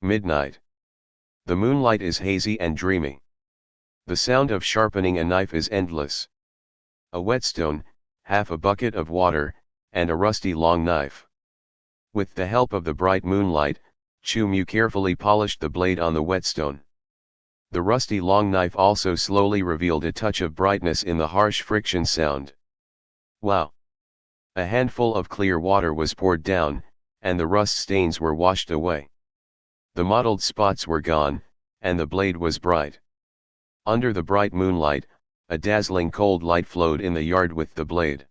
Midnight. The moonlight is hazy and dreamy. The sound of sharpening a knife is endless. A whetstone, half a bucket of water, and a rusty long knife. With the help of the bright moonlight, Chu-Mu carefully polished the blade on the whetstone. The rusty long knife also slowly revealed a touch of brightness in the harsh friction sound. Wow! A handful of clear water was poured down, and the rust stains were washed away. The mottled spots were gone, and the blade was bright. Under the bright moonlight, a dazzling cold light flowed in the yard with the blade.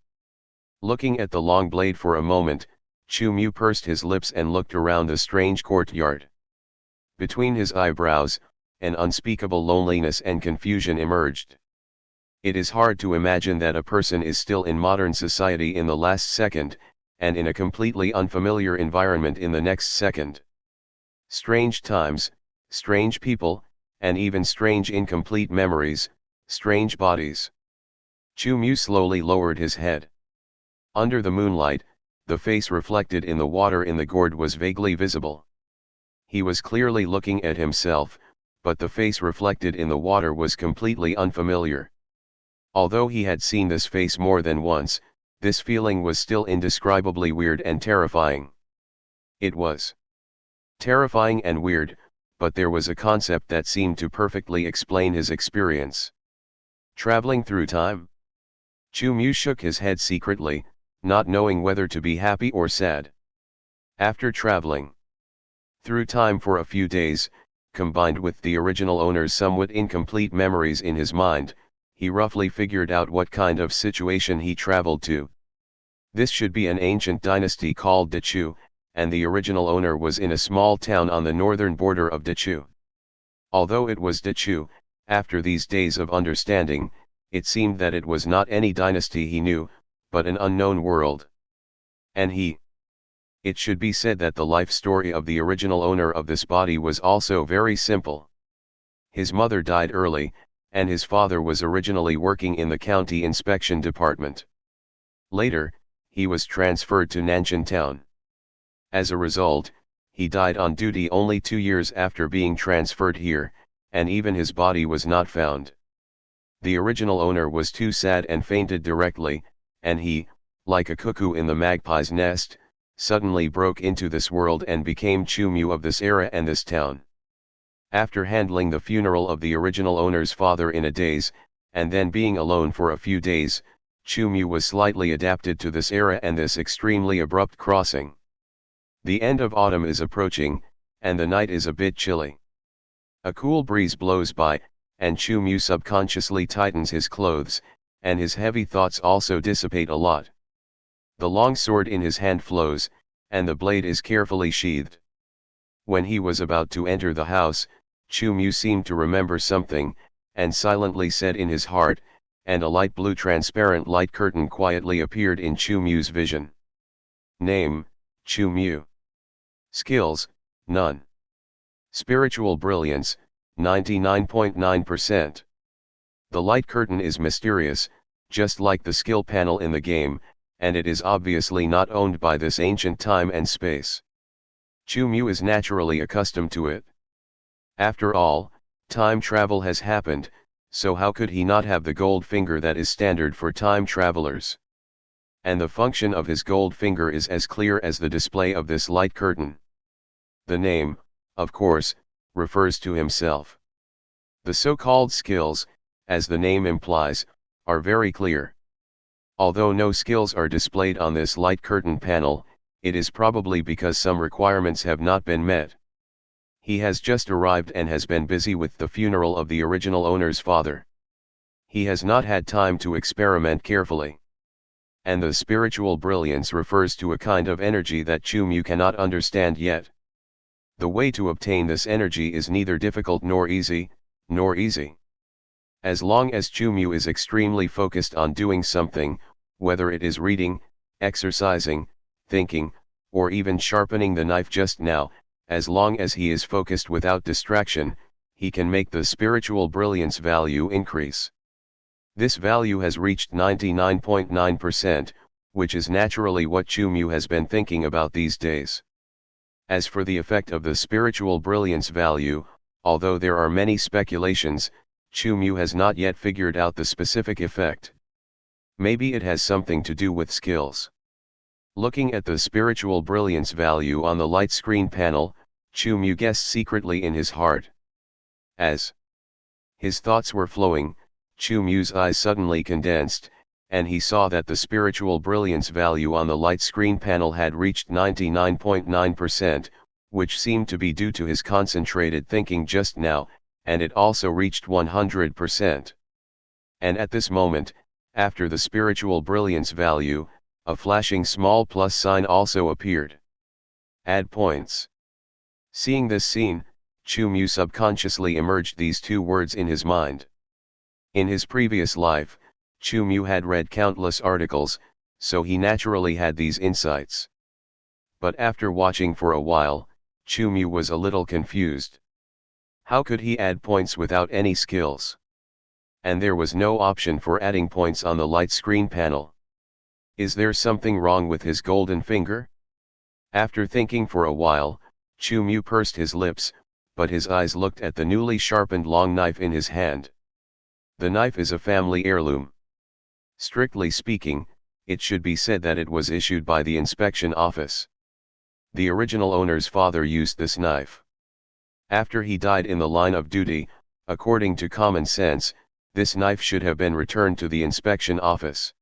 Looking at the long blade for a moment, Chu-Mu pursed his lips and looked around the strange courtyard. Between his eyebrows, an unspeakable loneliness and confusion emerged. It is hard to imagine that a person is still in modern society in the last second, and in a completely unfamiliar environment in the next second. Strange times, strange people, and even strange incomplete memories, strange bodies. Chu-Mu slowly lowered his head. Under the moonlight, the face reflected in the water in the gourd was vaguely visible. He was clearly looking at himself, but the face reflected in the water was completely unfamiliar. Although he had seen this face more than once, this feeling was still indescribably weird and terrifying. It was terrifying and weird, but there was a concept that seemed to perfectly explain his experience. Traveling through time? Chu-Mu shook his head secretly, not knowing whether to be happy or sad. After traveling through time for a few days, combined with the original owner's somewhat incomplete memories in his mind, he roughly figured out what kind of situation he traveled to. This should be an ancient dynasty called Dachu, and the original owner was in a small town on the northern border of Dachu. Although it was Dachu, after these days of understanding, it seemed that it was not any dynasty he knew, but an unknown world. And it should be said that the life story of the original owner of this body was also very simple. His mother died early, and his father was originally working in the county inspection department. Later, he was transferred to Nanshan town. As a result, he died on duty only 2 years after being transferred here, and even his body was not found. The original owner was too sad and fainted directly, and he, like a cuckoo in the magpie's nest, suddenly broke into this world and became Chu-Mu of this era and this town. After handling the funeral of the original owner's father in a daze, and then being alone for a few days, Chu-Mu was slightly adapted to this era and this extremely abrupt crossing. The end of autumn is approaching, and the night is a bit chilly. A cool breeze blows by, and Chu-Mu subconsciously tightens his clothes, and his heavy thoughts also dissipate a lot. The long sword in his hand flows, and the blade is carefully sheathed. When he was about to enter the house, Chu-Mu seemed to remember something, and silently said in his heart, and a light blue transparent light curtain quietly appeared in Chu-Mu's vision. Name, Chu-Mu. Skills, none. Spiritual brilliance, 99.9%. The light curtain is mysterious, just like the skill panel in the game, and it is obviously not owned by this ancient time and space. Chu-Mu is naturally accustomed to it. After all, time travel has happened, so how could he not have the gold finger that is standard for time travelers? And the function of his gold finger is as clear as the display of this light curtain. The name, of course, refers to himself. The so-called skills, as the name implies, are very clear. Although no skills are displayed on this light curtain panel, it is probably because some requirements have not been met. He has just arrived and has been busy with the funeral of the original owner's father. He has not had time to experiment carefully. And the spiritual brilliance refers to a kind of energy that Chu-Mu cannot understand yet. The way to obtain this energy is neither difficult nor easy. As long as Chu-Mu is extremely focused on doing something, whether it is reading, exercising, thinking, or even sharpening the knife just now, as long as he is focused without distraction, he can make the spiritual brilliance value increase. This value has reached 99.9%, which is naturally what Chu-Mu has been thinking about these days. As for the effect of the spiritual brilliance value, although there are many speculations, Chu has not yet figured out the specific effect. Maybe it has something to do with skills. Looking at the spiritual brilliance value on the light screen panel, Chu guessed secretly in his heart. As his thoughts were flowing, Chu's eyes suddenly condensed, and he saw that the spiritual brilliance value on the light screen panel had reached 99.9%, which seemed to be due to his concentrated thinking just now, and it also reached 100%. And at this moment, after the spiritual brilliance value, a flashing small plus sign also appeared. Add points. Seeing this scene, Chu subconsciously emerged these two words in his mind. In his previous life, Chu had read countless articles, so he naturally had these insights. But after watching for a while, Chu was a little confused. How could he add points without any skills? And there was no option for adding points on the light screen panel. Is there something wrong with his golden finger? After thinking for a while, Chu pursed his lips, but his eyes looked at the newly sharpened long knife in his hand. The knife is a family heirloom. Strictly speaking, it should be said that it was issued by the inspection office. The original owner's father used this knife. After he died in the line of duty, according to common sense, this knife should have been returned to the inspection office.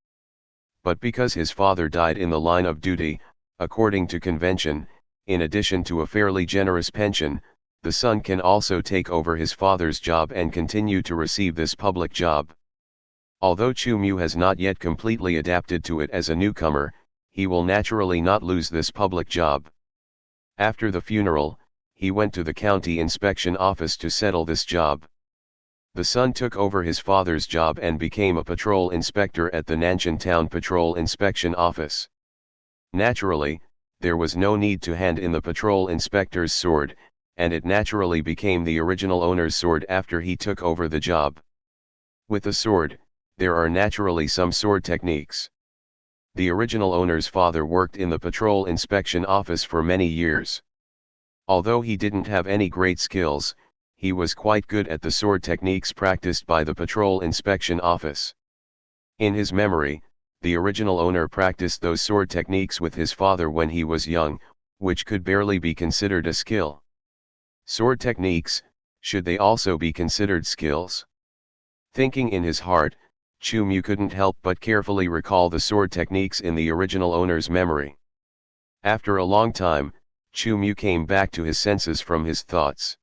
But because his father died in the line of duty, according to convention, in addition to a fairly generous pension, the son can also take over his father's job and continue to receive this public job. Although Chu has not yet completely adapted to it as a newcomer, he will naturally not lose this public job. After the funeral, he went to the county inspection office to settle this job. The son took over his father's job and became a patrol inspector at the Nanshan Town Patrol Inspection Office. Naturally, there was no need to hand in the patrol inspector's sword, and it naturally became the original owner's sword after he took over the job. With the sword, there are naturally some sword techniques. The original owner's father worked in the patrol inspection office for many years. Although he didn't have any great skills, he was quite good at the sword techniques practiced by the patrol inspection office. In his memory, the original owner practiced those sword techniques with his father when he was young, which could barely be considered a skill. Sword techniques, should they also be considered skills? Thinking in his heart, Chu couldn't help but carefully recall the sword techniques in the original owner's memory. After a long time, Chu came back to his senses from his thoughts.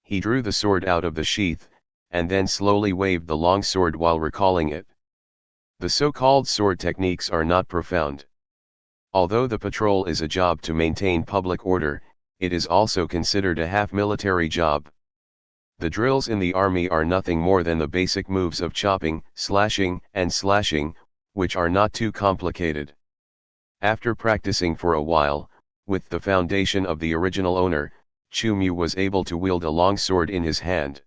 He drew the sword out of the sheath, and then slowly waved the long sword while recalling it. The so-called sword techniques are not profound. Although the patrol is a job to maintain public order, it is also considered a half-military job. The drills in the army are nothing more than the basic moves of chopping, slashing, and slashing, which are not too complicated. After practicing for a while, with the foundation of the original owner, Chu was able to wield a long sword in his hand.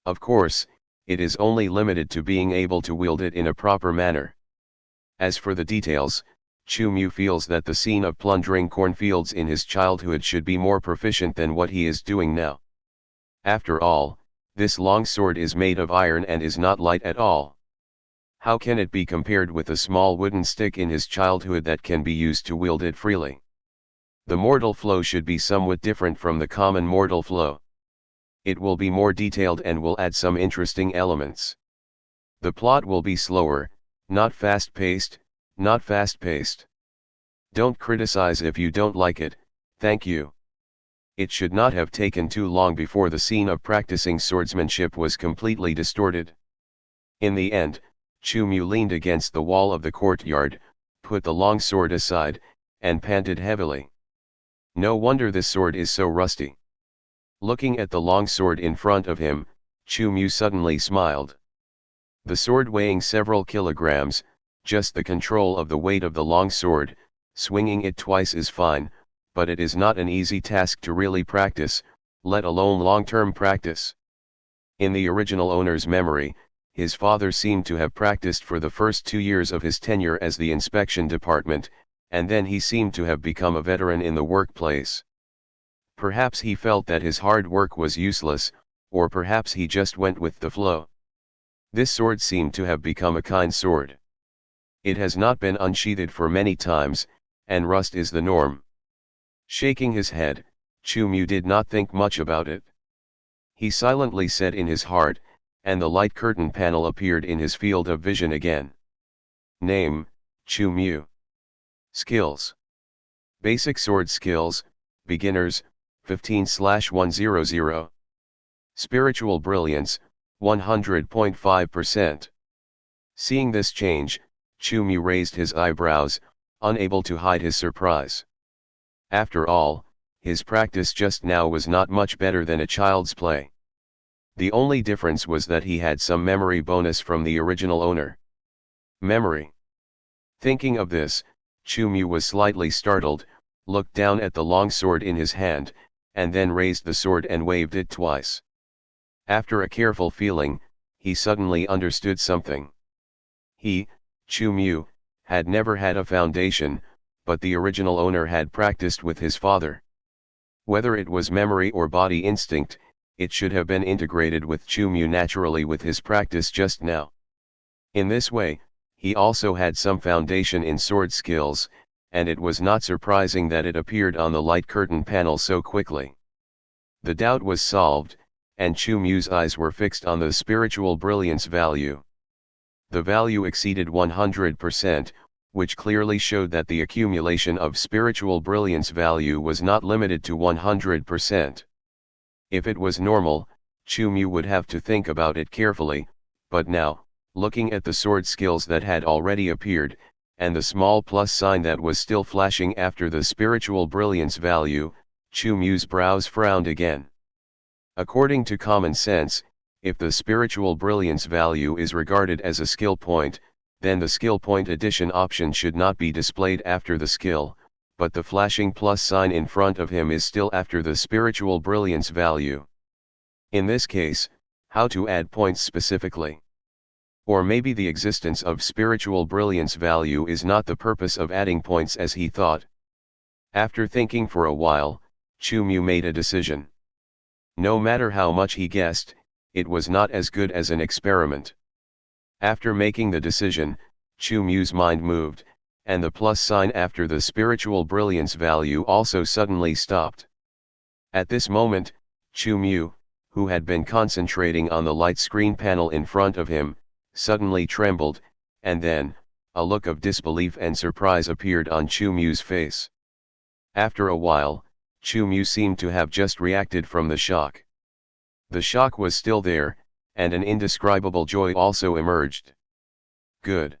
Of course, it is only limited to being able to wield it in a proper manner. As for the details, Chu feels that the scene of plundering cornfields in his childhood should be more proficient than what he is doing now. After all, this long sword is made of iron and is not light at all. How can it be compared with a small wooden stick in his childhood that can be used to wield it freely? The mortal flow should be somewhat different from the common mortal flow. It will be more detailed and will add some interesting elements. The plot will be slower, not fast-paced, not fast-paced. Don't criticize if you don't like it, thank you. It should not have taken too long before the scene of practicing swordsmanship was completely distorted. In the end, Chu leaned against the wall of the courtyard, put the long sword aside, and panted heavily. No wonder this sword is so rusty. Looking at the long sword in front of him, Chu suddenly smiled. The sword weighing several kilograms, just the control of the weight of the long sword, swinging it twice is fine, but it is not an easy task to really practice, let alone long-term practice. In the original owner's memory, his father seemed to have practiced for the first 2 years of his tenure as the inspection department, and then he seemed to have become a veteran in the workplace. Perhaps he felt that his hard work was useless, or perhaps he just went with the flow. This sword seemed to have become a kind sword. It has not been unsheathed for many times, and rust is the norm. Shaking his head, Chu-Mu did not think much about it. He silently said in his heart, and the light curtain panel appeared in his field of vision again. Name, Chu-Mu. Skills. Basic sword skills, beginners, 15/100. Spiritual brilliance, 100.5%. Seeing this change, Chu-Mu raised his eyebrows, unable to hide his surprise. After all, his practice just now was not much better than a child's play. The only difference was that he had some memory bonus from the original owner. Memory. Thinking of this, Chu-Mu was slightly startled, looked down at the long sword in his hand, and then raised the sword and waved it twice. After a careful feeling, he suddenly understood something. He, Chu-Mu, had never had a foundation, but the original owner had practiced with his father. Whether it was memory or body instinct, it should have been integrated with Chu-Mu naturally with his practice just now. In this way, he also had some foundation in sword skills, and it was not surprising that it appeared on the light curtain panel so quickly. The doubt was solved, and Chu-Mu's eyes were fixed on the spiritual brilliance value. The value exceeded 100%, which clearly showed that the accumulation of spiritual brilliance value was not limited to 100%. If it was normal, Chu-Mu would have to think about it carefully, but now, looking at the sword skills that had already appeared, and the small plus sign that was still flashing after the spiritual brilliance value, Chu-Mu's brows frowned again. According to common sense, if the spiritual brilliance value is regarded as a skill point, then the skill point addition option should not be displayed after the skill, but the flashing plus sign in front of him is still after the spiritual brilliance value. In this case, how to add points specifically? Or maybe the existence of spiritual brilliance value is not the purpose of adding points as he thought. After thinking for a while, Chu-Mu made a decision. No matter how much he guessed, it was not as good as an experiment. After making the decision, Chu-Mu's mind moved, and the plus sign after the spiritual brilliance value also suddenly stopped. At this moment, Chu-Mu, who had been concentrating on the light screen panel in front of him, suddenly trembled, and then, a look of disbelief and surprise appeared on Chu-Mu's face. After a while, Chu-Mu seemed to have just reacted from the shock. The shock was still there, and an indescribable joy also emerged. Good.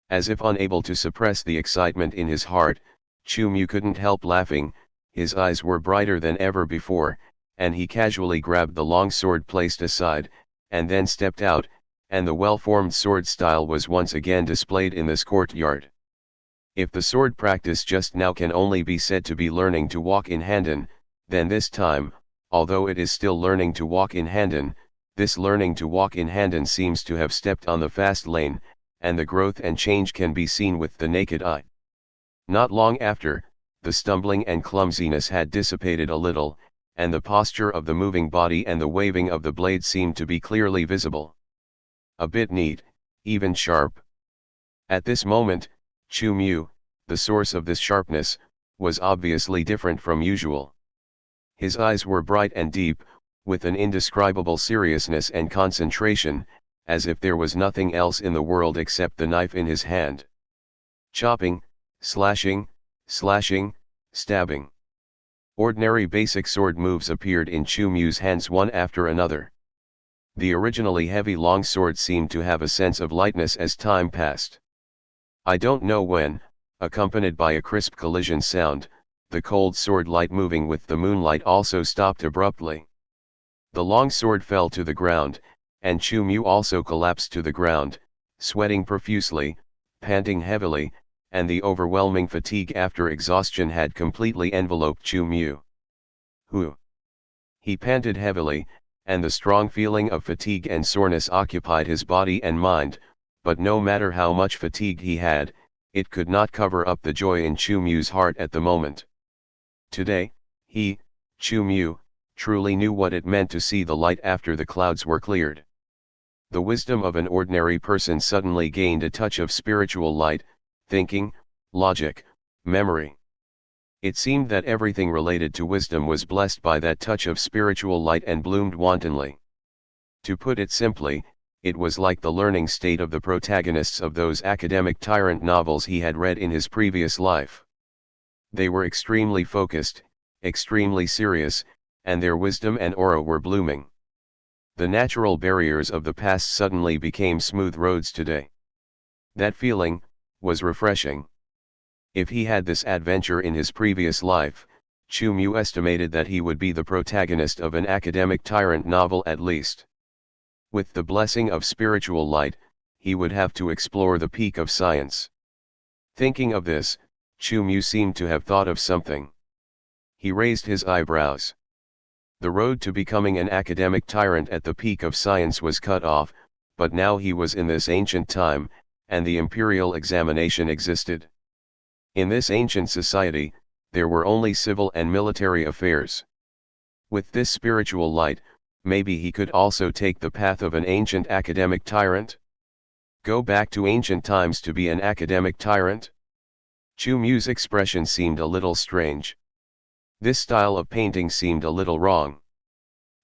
As if unable to suppress the excitement in his heart, Chu-Mu couldn't help laughing. His eyes were brighter than ever before, and he casually grabbed the long sword placed aside, and then stepped out, and the well-formed sword style was once again displayed in this courtyard. If the sword practice just now can only be said to be learning to walk in handen, then this time, although it is still learning to walk in handen, this learning to walk in handen seems to have stepped on the fast lane, and the growth and change can be seen with the naked eye. Not long after, the stumbling and clumsiness had dissipated a little, and the posture of the moving body and the waving of the blade seemed to be clearly visible. A bit neat, even sharp. At this moment, Chu-Mu, the source of this sharpness, was obviously different from usual. His eyes were bright and deep, with an indescribable seriousness and concentration, as if there was nothing else in the world except the knife in his hand. Chopping, slashing, stabbing. Ordinary basic sword moves appeared in Chu-Mu's hands one after another. The originally heavy long sword seemed to have a sense of lightness as time passed. I don't know when, accompanied by a crisp collision sound, the cold sword light moving with the moonlight also stopped abruptly. The long sword fell to the ground, and Chu-Mu also collapsed to the ground, sweating profusely, panting heavily, and the overwhelming fatigue after exhaustion had completely enveloped Chu-Mu. Whew! He panted heavily, and the strong feeling of fatigue and soreness occupied his body and mind, but no matter how much fatigue he had, it could not cover up the joy in Chu-Mu's heart at the moment. Today, he, Chu Mu, truly knew what it meant to see the light after the clouds were cleared. The wisdom of an ordinary person suddenly gained a touch of spiritual light, thinking, logic, memory. It seemed that everything related to wisdom was blessed by that touch of spiritual light and bloomed wantonly. To put it simply, it was like the learning state of the protagonists of those academic tyrant novels he had read in his previous life. They were extremely focused, extremely serious, and their wisdom and aura were blooming. The natural barriers of the past suddenly became smooth roads today. That feeling was refreshing. If he had this adventure in his previous life, Chu Mu estimated that he would be the protagonist of an academic tyrant novel at least. With the blessing of spiritual light, he would have to explore the peak of science. Thinking of this, Chu Mu seemed to have thought of something. He raised his eyebrows. The road to becoming an academic tyrant at the peak of science was cut off, but now he was in this ancient time, and the imperial examination existed. In this ancient society, there were only civil and military affairs. With this spiritual light, maybe he could also take the path of an ancient academic tyrant? Go back to ancient times to be an academic tyrant? Chu Mu's expression seemed a little strange. This style of painting seemed a little wrong.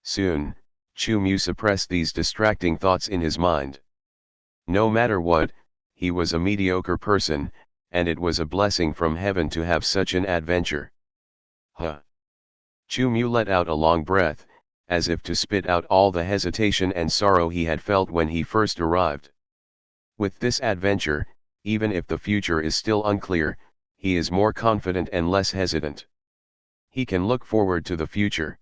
Soon, Chu Mu suppressed these distracting thoughts in his mind. No matter what, he was a mediocre person, and it was a blessing from heaven to have such an adventure. Huh. Chu Mu let out a long breath, as if to spit out all the hesitation and sorrow he had felt when he first arrived. With this adventure, even if the future is still unclear, he is more confident and less hesitant. He can look forward to the future.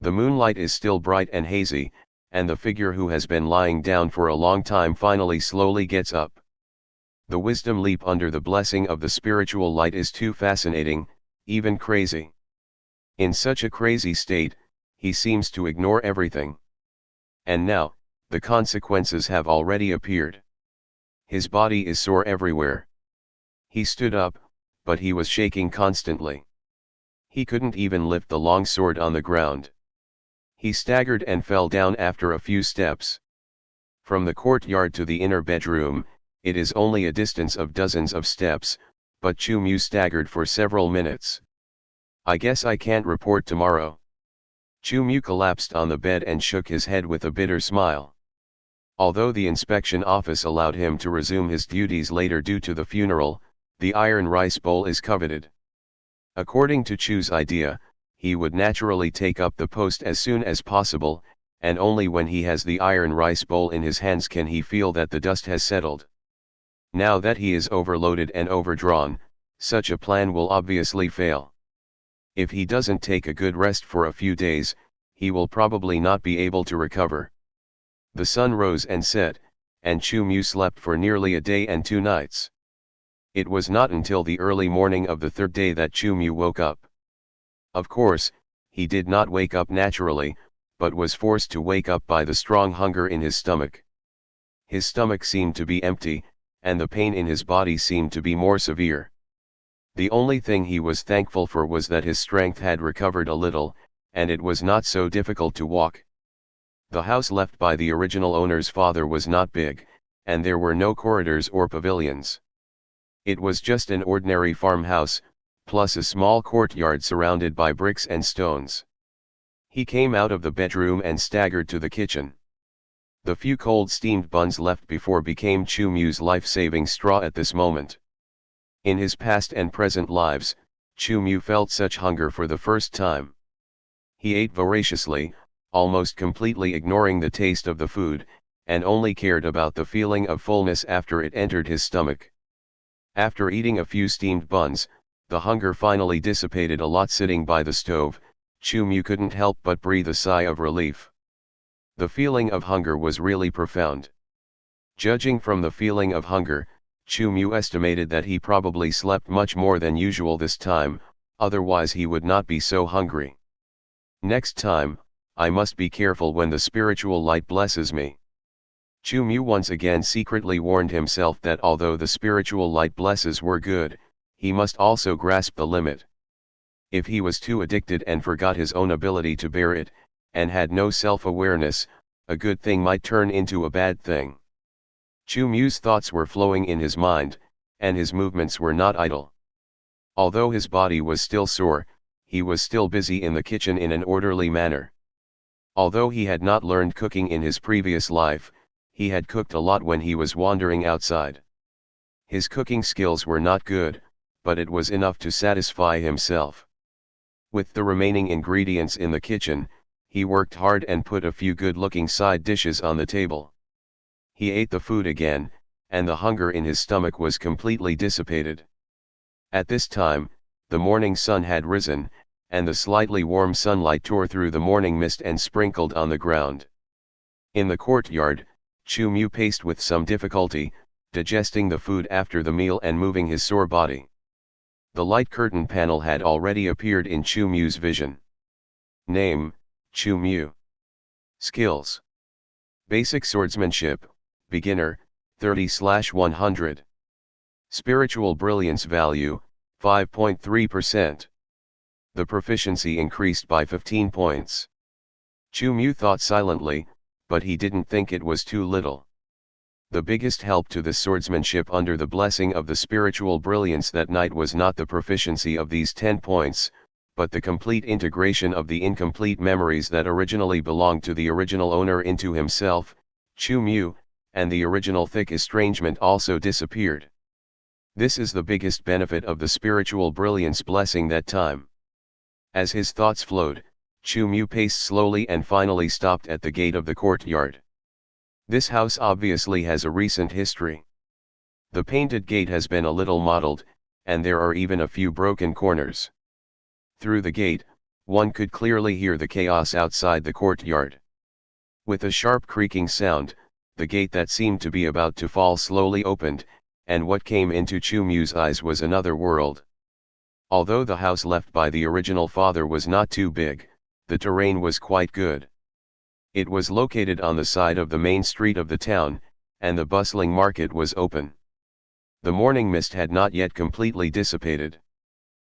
The moonlight is still bright and hazy, and the figure who has been lying down for a long time finally slowly gets up. The wisdom leap under the blessing of the spiritual light is too fascinating, even crazy. In such a crazy state, he seems to ignore everything. And now, the consequences have already appeared. His body is sore everywhere. He stood up, but he was shaking constantly. He couldn't even lift the long sword on the ground. He staggered and fell down after a few steps. From the courtyard to the inner bedroom, it is only a distance of dozens of steps, but Chu Mu staggered for several minutes. I guess I can't report tomorrow. Chu Mu collapsed on the bed and shook his head with a bitter smile. Although the inspection office allowed him to resume his duties later due to the funeral, the iron rice bowl is coveted. According to Chu's idea, he would naturally take up the post as soon as possible, and only when he has the iron rice bowl in his hands can he feel that the dust has settled. Now that he is overloaded and overdrawn, such a plan will obviously fail. If he doesn't take a good rest for a few days, he will probably not be able to recover. The sun rose and set, and Chu Mu slept for nearly a day and 2 nights. It was not until the early morning of the 3rd day that Chu Mu woke up. Of course, he did not wake up naturally, but was forced to wake up by the strong hunger in his stomach. His stomach seemed to be empty, and the pain in his body seemed to be more severe. The only thing he was thankful for was that his strength had recovered a little, and it was not so difficult to walk. The house left by the original owner's father was not big, and there were no corridors or pavilions. It was just an ordinary farmhouse, plus a small courtyard surrounded by bricks and stones. He came out of the bedroom and staggered to the kitchen. The few cold steamed buns left before became Chu Mu's life-saving straw at this moment. In his past and present lives, Chu Mu felt such hunger for the first time. He ate voraciously, almost completely ignoring the taste of the food, and only cared about the feeling of fullness after it entered his stomach. After eating a few steamed buns, the hunger finally dissipated a lot. Sitting by the stove, Chu Mu couldn't help but breathe a sigh of relief. The feeling of hunger was really profound. Judging from the feeling of hunger, Chu Mu estimated that he probably slept much more than usual this time, otherwise he would not be so hungry. Next time, I must be careful when the spiritual light blesses me. Chu Mu once again secretly warned himself that although the spiritual light blesses were good, he must also grasp the limit. If he was too addicted and forgot his own ability to bear it, and had no self-awareness, a good thing might turn into a bad thing. Chu Mu's thoughts were flowing in his mind, and his movements were not idle. Although his body was still sore, he was still busy in the kitchen in an orderly manner. Although he had not learned cooking in his previous life, he had cooked a lot when he was wandering outside. His cooking skills were not good, but it was enough to satisfy himself. With the remaining ingredients in the kitchen, he worked hard and put a few good-looking side dishes on the table. He ate the food again, and the hunger in his stomach was completely dissipated. At this time, the morning sun had risen, and the slightly warm sunlight tore through the morning mist and sprinkled on the ground. In the courtyard, Chu Mu paced with some difficulty, digesting the food after the meal and moving his sore body. The light curtain panel had already appeared in Chu Mu's vision. Name, Chu Mu. Skills. Basic swordsmanship, beginner, 30/100. Spiritual brilliance value, 5.3%. The proficiency increased by 15 points. Chu Mu thought silently, but he didn't think it was too little. The biggest help to the swordsmanship under the blessing of the spiritual brilliance that night was not the proficiency of these 10 points, but the complete integration of the incomplete memories that originally belonged to the original owner into himself, Chu Mu, and the original thick estrangement also disappeared. This is the biggest benefit of the spiritual brilliance blessing that time. As his thoughts flowed, Chu Mu paced slowly and finally stopped at the gate of the courtyard. This house obviously has a recent history. The painted gate has been a little mottled, and there are even a few broken corners. Through the gate, one could clearly hear the chaos outside the courtyard. With a sharp creaking sound, the gate that seemed to be about to fall slowly opened, and what came into Chu Mu's eyes was another world. Although the house left by the original father was not too big, the terrain was quite good. It was located on the side of the main street of the town, and the bustling market was open. The morning mist had not yet completely dissipated.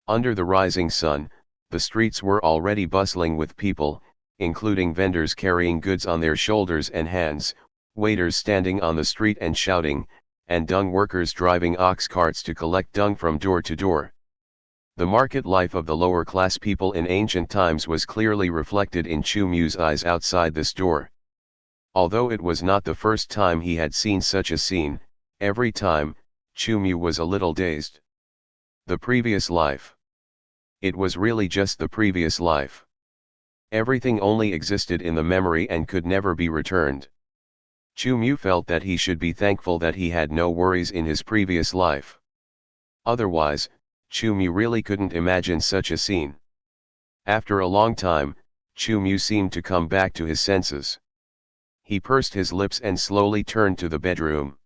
Under the rising sun, the streets were already bustling with people, including vendors carrying goods on their shoulders and hands, waiters standing on the street and shouting, and dung workers driving ox carts to collect dung from door to door. The market life of the lower class people in ancient times was clearly reflected in Chu Mu's eyes outside this door. Although it was not the first time he had seen such a scene, every time, Chu Mu was a little dazed. The previous life. It was really just the previous life. Everything only existed in the memory and could never be returned. Chu Mu felt that he should be thankful that he had no worries in his previous life. Otherwise, Chu Mu really couldn't imagine such a scene. After a long time, Chu Mu seemed to come back to his senses. He pursed his lips and slowly turned to the bedroom.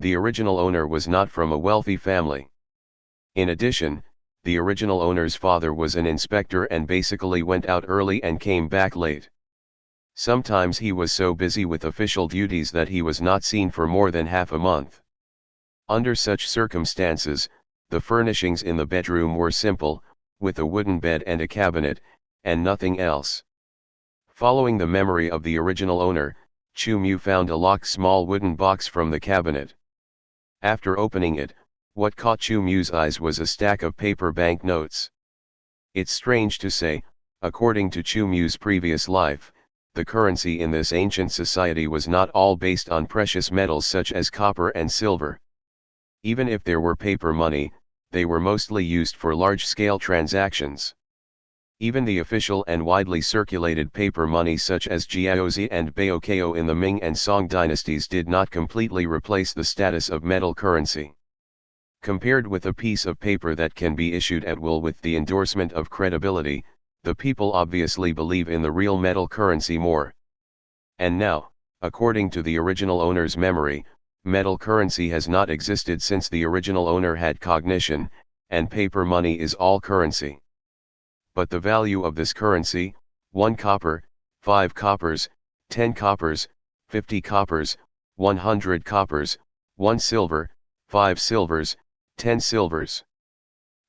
The original owner was not from a wealthy family. In addition, the original owner's father was an inspector and basically went out early and came back late. Sometimes he was so busy with official duties that he was not seen for more than half a month. Under such circumstances, the furnishings in the bedroom were simple, with a wooden bed and a cabinet, and nothing else. Following the memory of the original owner, Chu Mu found a locked small wooden box from the cabinet. After opening it, what caught Chu Mu's eyes was a stack of paper bank notes. It's strange to say, according to Chu Mu's previous life, the currency in this ancient society was not all based on precious metals such as copper and silver. Even if there were paper money, they were mostly used for large-scale transactions. Even the official and widely circulated paper money such as jiaozi and baokao in the Ming and Song dynasties did not completely replace the status of metal currency. Compared with a piece of paper that can be issued at will with the endorsement of credibility, the people obviously believe in the real metal currency more. And now, according to the original owner's memory, metal currency has not existed since the original owner had cognition, and paper money is all currency. But the value of this currency, 1 copper, 5 coppers, 10 coppers, 50 coppers, 100 coppers, 1 silver, 5 silvers, 10 silvers.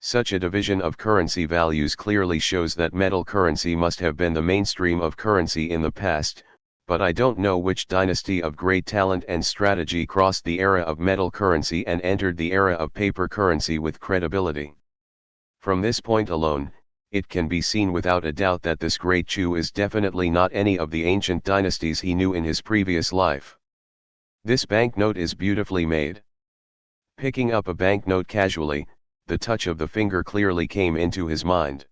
Such a division of currency values clearly shows that metal currency must have been the mainstream of currency in the past, but I don't know which dynasty of great talent and strategy crossed the era of metal currency and entered the era of paper currency with credibility. From this point alone, it can be seen without a doubt that this great Chu is definitely not any of the ancient dynasties he knew in his previous life. This banknote is beautifully made. Picking up a banknote casually, the touch of the finger clearly came into his mind.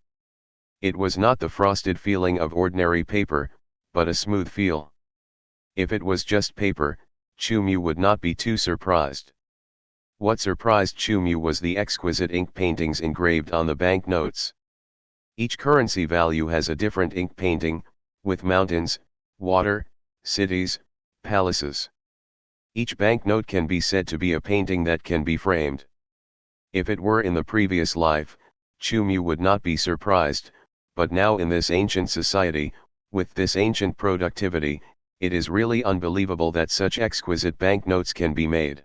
It was not the frosted feeling of ordinary paper, but a smooth feel. If it was just paper, Chu would not be too surprised. What surprised Chu was the exquisite ink paintings engraved on the banknotes. Each currency value has a different ink painting, with mountains, water, cities, palaces. Each banknote can be said to be a painting that can be framed. If it were in the previous life, Chu would not be surprised, but now in this ancient society, with this ancient productivity, it is really unbelievable that such exquisite banknotes can be made.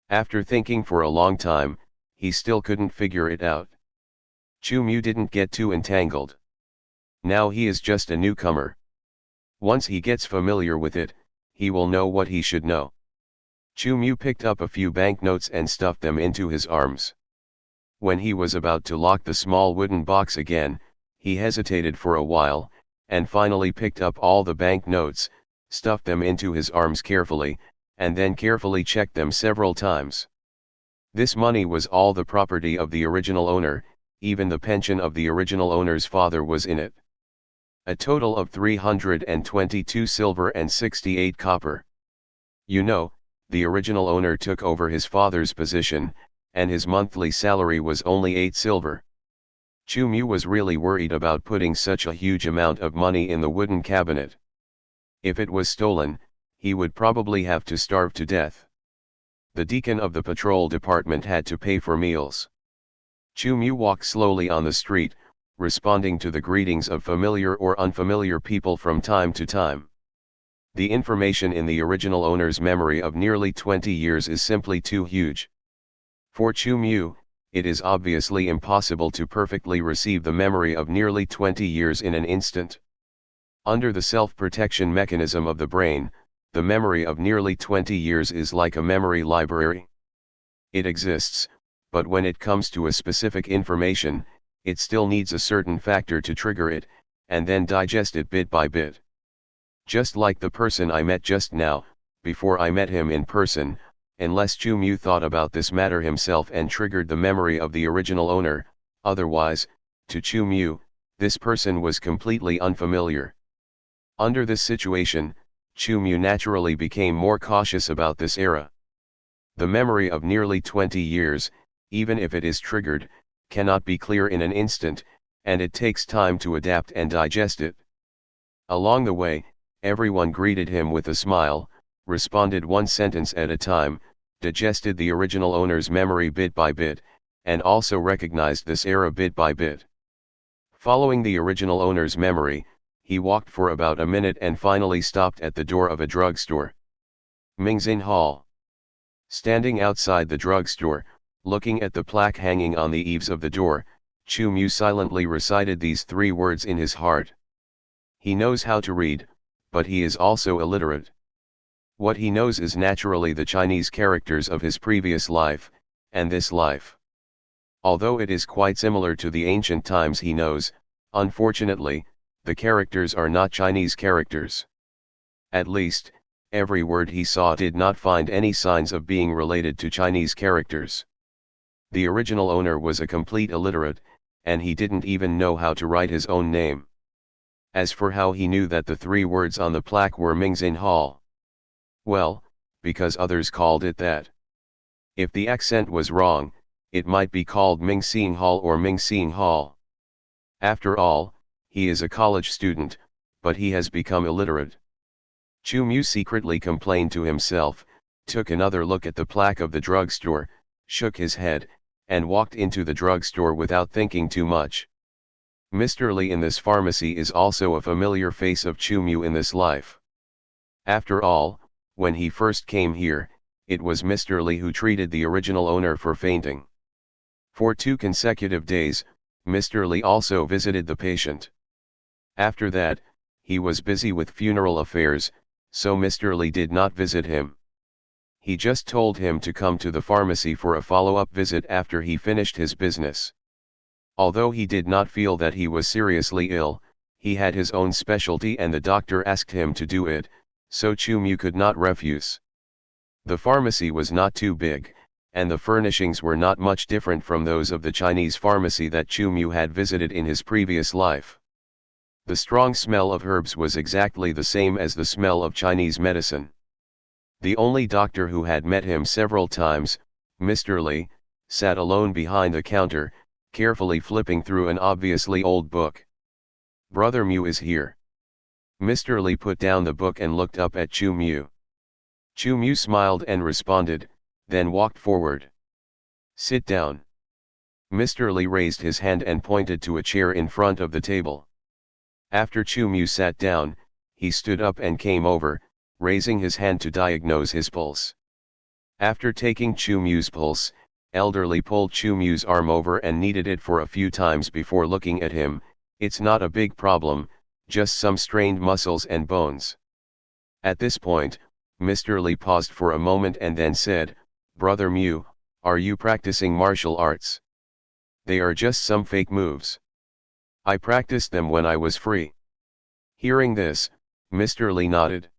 After thinking for a long time, he still couldn't figure it out. Chu didn't get too entangled. Now he is just a newcomer. Once he gets familiar with it, he will know what he should know. Chu picked up a few banknotes and stuffed them into his arms. When he was about to lock the small wooden box again, he hesitated for a while, and finally picked up all the banknotes, stuffed them into his arms carefully, and then carefully checked them several times. This money was all the property of the original owner, even the pension of the original owner's father was in it. A total of 322 silver and 68 copper. You know, the original owner took over his father's position, and his monthly salary was only 8 silver. Chu was really worried about putting such a huge amount of money in the wooden cabinet. If it was stolen, he would probably have to starve to death. The deacon of the patrol department had to pay for meals. Chu walked slowly on the street, responding to the greetings of familiar or unfamiliar people from time to time. The information in the original owner's memory of nearly 20 years is simply too huge. For Chu, it is obviously impossible to perfectly receive the memory of nearly 20 years in an instant. Under the self-protection mechanism of the brain, the memory of nearly 20 years is like a memory library. It exists, but when it comes to a specific information, it still needs a certain factor to trigger it, and then digest it bit by bit. Just like the person I met just now, before I met him in person, unless Chu thought about this matter himself and triggered the memory of the original owner, otherwise, to Chu, this person was completely unfamiliar. Under this situation, Chu naturally became more cautious about this era. The memory of nearly 20 years, even if it is triggered, cannot be clear in an instant, and it takes time to adapt and digest it. Along the way, everyone greeted him with a smile, responded one sentence at a time, digested the original owner's memory bit by bit, and also recognized this era bit by bit. Following the original owner's memory, he walked for about a minute and finally stopped at the door of a drugstore. Mingxin Hall. Standing outside the drugstore, looking at the plaque hanging on the eaves of the door, Chu silently recited these 3 words in his heart. He knows how to read, but he is also illiterate. What he knows is naturally the Chinese characters of his previous life, and this life. Although it is quite similar to the ancient times he knows, unfortunately, the characters are not Chinese characters. At least, every word he saw did not find any signs of being related to Chinese characters. The original owner was a complete illiterate, and he didn't even know how to write his own name. As for how he knew that the 3 words on the plaque were Mingxin Hall. Well, because others called it that. If the accent was wrong, it might be called Mingxing Hall or Mingxing Hall. After all, he is a college student, but he has become illiterate. Chu secretly complained to himself, took another look at the plaque of the drugstore, shook his head, and walked into the drugstore without thinking too much. Mr. Li in this pharmacy is also a familiar face of Chu in this life. After all, when he first came here, it was Mr. Li who treated the original owner for fainting. For 2 consecutive days, Mr. Lee also visited the patient. After that, he was busy with funeral affairs, so Mr. Lee did not visit him. He just told him to come to the pharmacy for a follow-up visit after he finished his business. Although he did not feel that he was seriously ill, he had his own specialty and the doctor asked him to do it, so Chu-Mu could not refuse. The pharmacy was not too big, and the furnishings were not much different from those of the Chinese pharmacy that Chu-Mu had visited in his previous life. The strong smell of herbs was exactly the same as the smell of Chinese medicine. The only doctor who had met him several times, Mr. Lee, sat alone behind the counter, carefully flipping through an obviously old book. "Brother Mu is here." Mr. Lee put down the book and looked up at Chu-Mu. Chu-Mu smiled and responded, then walked forward. "Sit down." Mr. Lee raised his hand and pointed to a chair in front of the table. After Chu-Mu sat down, he stood up and came over, raising his hand to diagnose his pulse. After taking Chu-Mu's pulse, Elderly pulled Chu-Mu's arm over and kneaded it for a few times before looking at him. "It's not a big problem, just some strained muscles and bones." At this point, Mr. Lee paused for a moment and then said, "Brother Mu, are you practicing martial arts?" "They are just some fake moves. I practiced them when I was free." Hearing this, Mr. Lee nodded.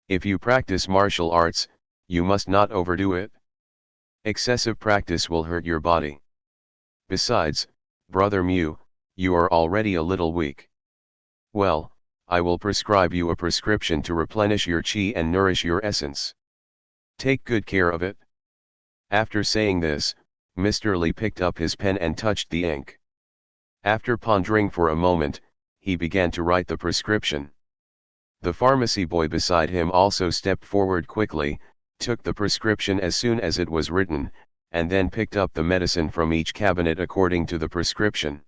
"If you practice martial arts, you must not overdo it. Excessive practice will hurt your body. Besides, Brother Mu, you are already a little weak. Well, I will prescribe you a prescription to replenish your qi and nourish your essence. Take good care of it." After saying this, Mr. Lee picked up his pen and touched the ink. After pondering for a moment, he began to write the prescription. The pharmacy boy beside him also stepped forward quickly, took the prescription as soon as it was written, and then picked up the medicine from each cabinet according to the prescription.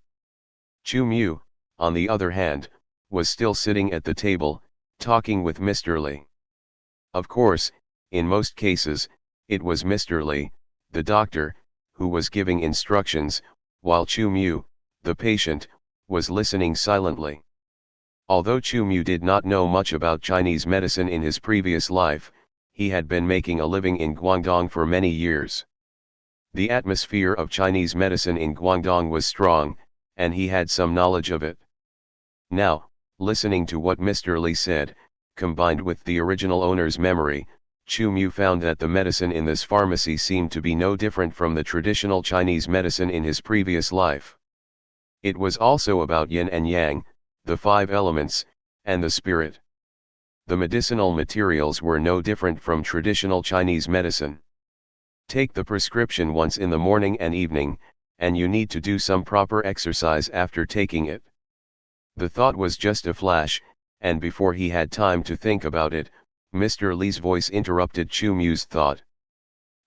Chu-Mu, on the other hand, was still sitting at the table, talking with Mr. Lee. Of course, in most cases, it was Mr. Lee, the doctor, who was giving instructions, while Chu-Mu, the patient, was listening silently. Although Chu-Mu did not know much about Chinese medicine in his previous life, he had been making a living in Guangdong for many years. The atmosphere of Chinese medicine in Guangdong was strong, and he had some knowledge of it. Now, listening to what Mr. Lee said, combined with the original owner's memory, Chu-Mu found that the medicine in this pharmacy seemed to be no different from the traditional Chinese medicine in his previous life. It was also about yin and yang, the 5 elements, and the spirit. The medicinal materials were no different from traditional Chinese medicine. Take the prescription once in the morning and evening, and you need to do some proper exercise after taking it. The thought was just a flash, and before he had time to think about it, Mr. Lee's voice interrupted Chu-Mu's thought.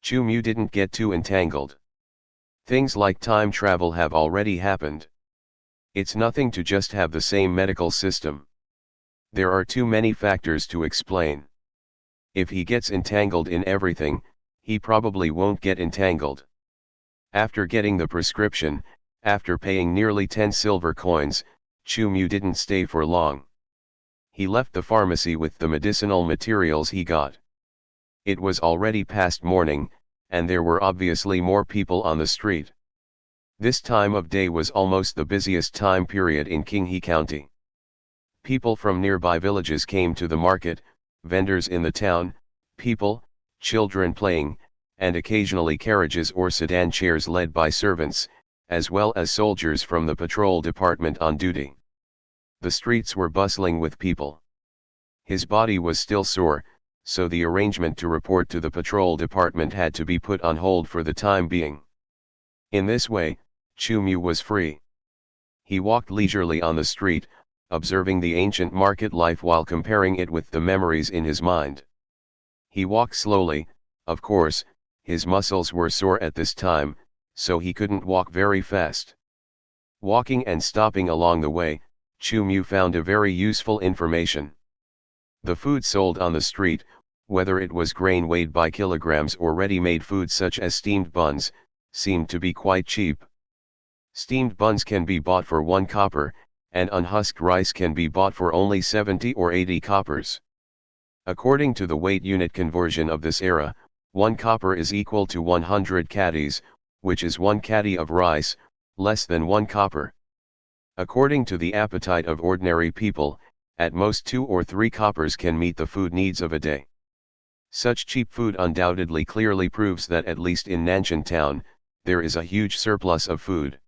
Chu-Mu didn't get too entangled. Things like time travel have already happened. It's nothing to just have the same medical system. There are too many factors to explain. If he gets entangled in everything, he probably won't get entangled. After getting the prescription, after paying nearly 10 silver coins, Chu-Mu didn't stay for long. He left the pharmacy with the medicinal materials he got. It was already past morning, and there were obviously more people on the street. This time of day was almost the busiest time period in Qinghe County. People from nearby villages came to the market, vendors in the town, people, children playing, and occasionally carriages or sedan chairs led by servants, as well as soldiers from the patrol department on duty. The streets were bustling with people. His body was still sore, so the arrangement to report to the patrol department had to be put on hold for the time being. In this way, Chu-Mu was free. He walked leisurely on the street, observing the ancient market life while comparing it with the memories in his mind. He walked slowly, of course, his muscles were sore at this time, so he couldn't walk very fast. Walking and stopping along the way, Chu-Mu found a very useful information. The food sold on the street, whether it was grain weighed by kilograms or ready-made food such as steamed buns, seemed to be quite cheap. Steamed buns can be bought for 1 copper, and unhusked rice can be bought for only 70 or 80 coppers. According to the weight unit conversion of this era, 1 copper is equal to 100 caddies, which is 1 caddy of rice, less than 1 copper. According to the appetite of ordinary people, at most 2 or 3 coppers can meet the food needs of a day. Such cheap food undoubtedly clearly proves that at least in Nanshan town, there is a huge surplus of food.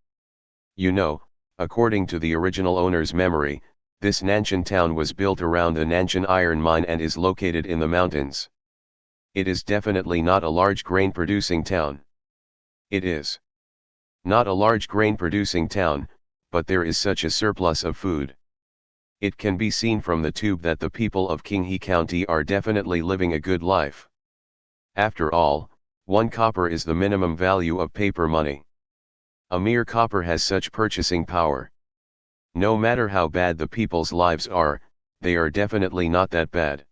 You know, according to the original owner's memory, this Nanshan town was built around the Nanshan iron mine and is located in the mountains. It is definitely not a large grain producing town. It is not a large grain producing town, but there is such a surplus of food. It can be seen from the tube that the people of Qinghe County are definitely living a good life. After all, 1 copper is the minimum value of paper money. A mere copper has such purchasing power. No matter how bad the people's lives are, they are definitely not that bad.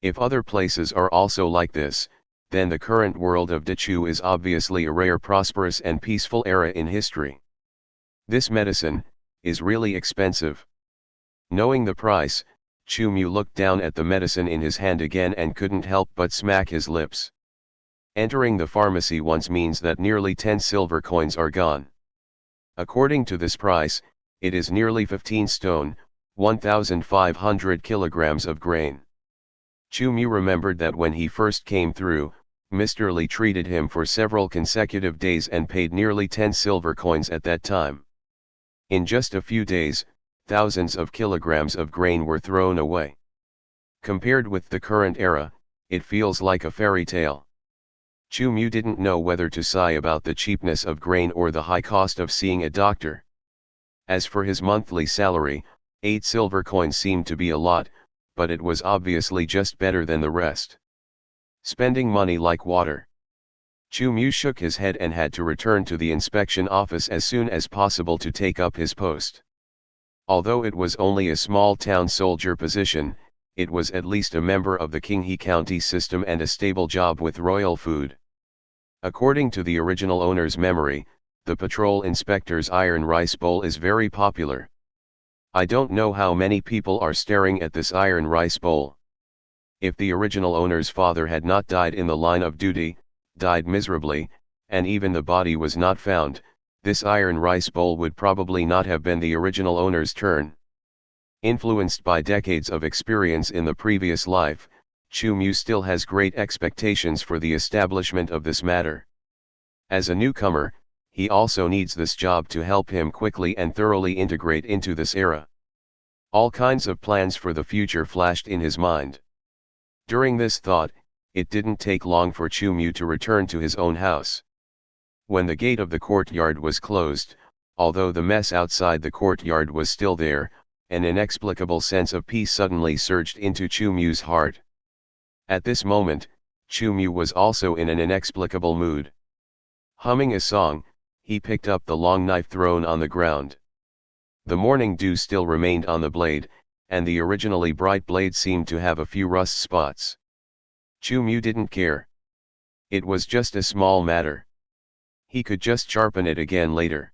If other places are also like this, then the current world of Dachu is obviously a rare, prosperous and peaceful era in history. This medicine is really expensive. Knowing the price, Chu Mu looked down at the medicine in his hand again and couldn't help but smack his lips. Entering the pharmacy once means that nearly 10 silver coins are gone. According to this price, it is nearly 15 stone, 1,500 kilograms of grain. Chu Mu remembered that when he first came through, Mr. Li treated him for several consecutive days and paid nearly 10 silver coins at that time. In just a few days, thousands of kilograms of grain were thrown away. Compared with the current era, it feels like a fairy tale. Chu Mu didn't know whether to sigh about the cheapness of grain or the high cost of seeing a doctor. As for his monthly salary, 8 silver coins seemed to be a lot, but it was obviously just better than the rest. Spending money like water. Chu Mu shook his head and had to return to the inspection office as soon as possible to take up his post. Although it was only a small town soldier position, it was at least a member of the Qinghe County system and a stable job with royal food. According to the original owner's memory, the patrol inspector's iron rice bowl is very popular. I don't know how many people are staring at this iron rice bowl. If the original owner's father had not died in the line of duty, died miserably, and even the body was not found, this iron rice bowl would probably not have been the original owner's turn. Influenced by decades of experience in the previous life, Chu Mu still has great expectations for the establishment of this matter. As a newcomer, he also needs this job to help him quickly and thoroughly integrate into this era. All kinds of plans for the future flashed in his mind. During this thought, it didn't take long for Chu Mu to return to his own house. When the gate of the courtyard was closed, although the mess outside the courtyard was still there, an inexplicable sense of peace suddenly surged into Chu Mu's heart. At this moment, Chu Mu was also in an inexplicable mood. Humming a song, he picked up the long knife thrown on the ground. The morning dew still remained on the blade, and the originally bright blade seemed to have a few rust spots. Chu Mu didn't care. It was just a small matter. He could just sharpen it again later.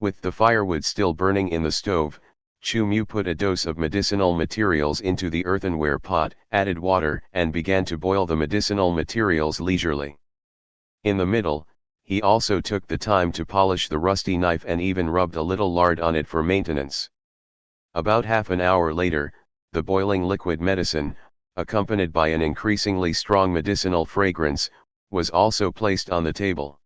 With the firewood still burning in the stove, Chu Mu put a dose of medicinal materials into the earthenware pot, added water, and began to boil the medicinal materials leisurely. In the middle, he also took the time to polish the rusty knife and even rubbed a little lard on it for maintenance. About half an hour later, the boiling liquid medicine, accompanied by an increasingly strong medicinal fragrance, was also placed on the table.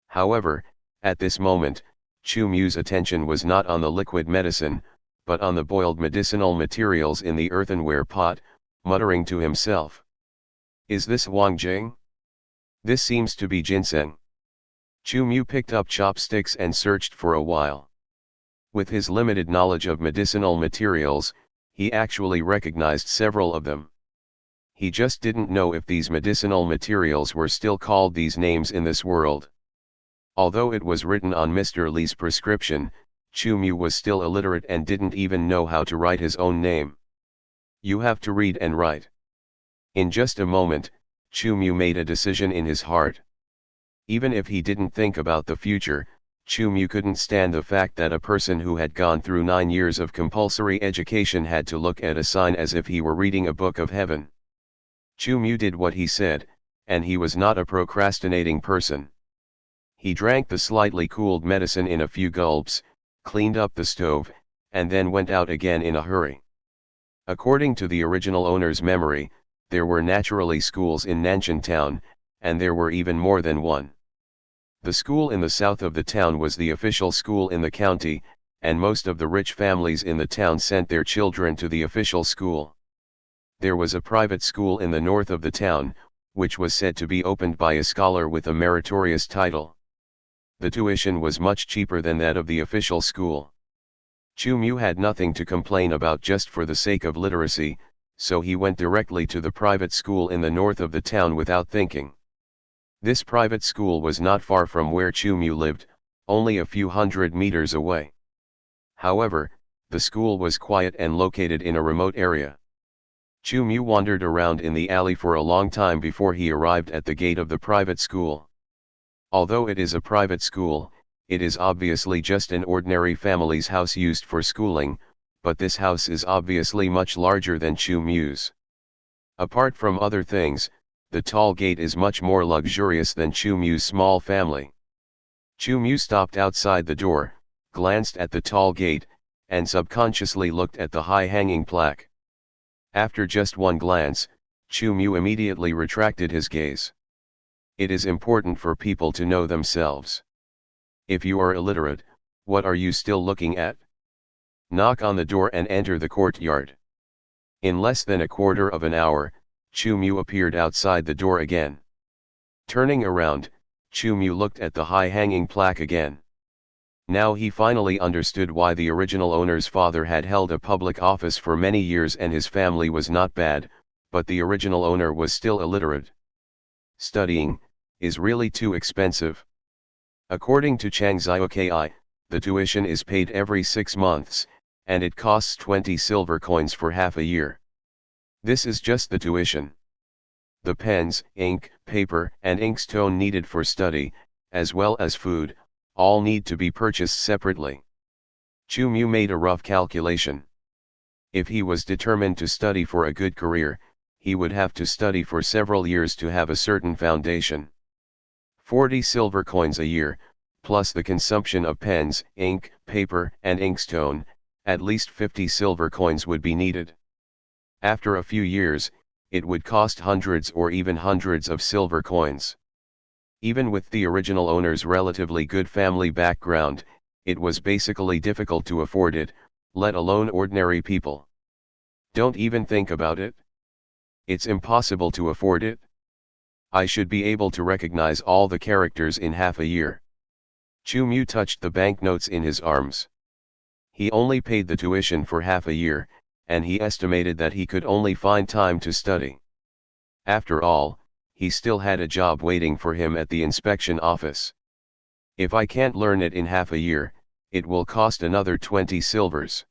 However, at this moment, Chu Mu's attention was not on the liquid medicine, but on the boiled medicinal materials in the earthenware pot, muttering to himself. Is this Wang Jing? This seems to be ginseng. Chu Mu picked up chopsticks and searched for a while. With his limited knowledge of medicinal materials, he actually recognized several of them. He just didn't know if these medicinal materials were still called these names in this world. Although it was written on Mr. Li's prescription, Chu Mu was still illiterate and didn't even know how to write his own name. You have to read and write. In just a moment, Chu Mu made a decision in his heart. Even if he didn't think about the future, Chu couldn't stand the fact that a person who had gone through 9 years of compulsory education had to look at a sign as if he were reading a book of heaven. Chu did what he said, and he was not a procrastinating person. He drank the slightly cooled medicine in a few gulps, cleaned up the stove, and then went out again in a hurry. According to the original owner's memory, there were naturally schools in Nanshan town, and there were even more than one. The school in the south of the town was the official school in the county, and most of the rich families in the town sent their children to the official school. There was a private school in the north of the town, which was said to be opened by a scholar with a meritorious title. The tuition was much cheaper than that of the official school. Chu had nothing to complain about just for the sake of literacy, so he went directly to the private school in the north of the town without thinking. This private school was not far from where Chu lived, only a few hundred meters away. However, the school was quiet and located in a remote area. Chu wandered around in the alley for a long time before he arrived at the gate of the private school. Although it is a private school, it is obviously just an ordinary family's house used for schooling, but this house is obviously much larger than Chu's. Apart from other things, the tall gate is much more luxurious than Chu's small family. Chu stopped outside the door, glanced at the tall gate, and subconsciously looked at the high-hanging plaque. After just one glance, Chu immediately retracted his gaze. It is important for people to know themselves. If you are illiterate, what are you still looking at? Knock on the door and enter the courtyard. In less than a quarter of an hour, Chu appeared outside the door again. Turning around, Chu looked at the high-hanging plaque again. Now he finally understood why the original owner's father had held a public office for many years and his family was not bad, but the original owner was still illiterate. Studying is really too expensive. According to Changzhouki, the tuition is paid every 6 months, and it costs 20 silver coins for half a year. This is just the tuition. The pens, ink, paper, and inkstone needed for study, as well as food, all need to be purchased separately. Chu made a rough calculation. If he was determined to study for a good career, he would have to study for several years to have a certain foundation. 40 silver coins a year, plus the consumption of pens, ink, paper, and inkstone, at least 50 silver coins would be needed. After a few years, it would cost hundreds or even hundreds of silver coins. Even with the original owner's relatively good family background, it was basically difficult to afford it, let alone ordinary people. Don't even think about it. It's impossible to afford it. I should be able to recognize all the characters in half a year. Chu touched the banknotes in his arms. He only paid the tuition for half a year, and he estimated that he could only find time to study. After all, he still had a job waiting for him at the inspection office. If I can't learn it in half a year, it will cost another 20 silvers.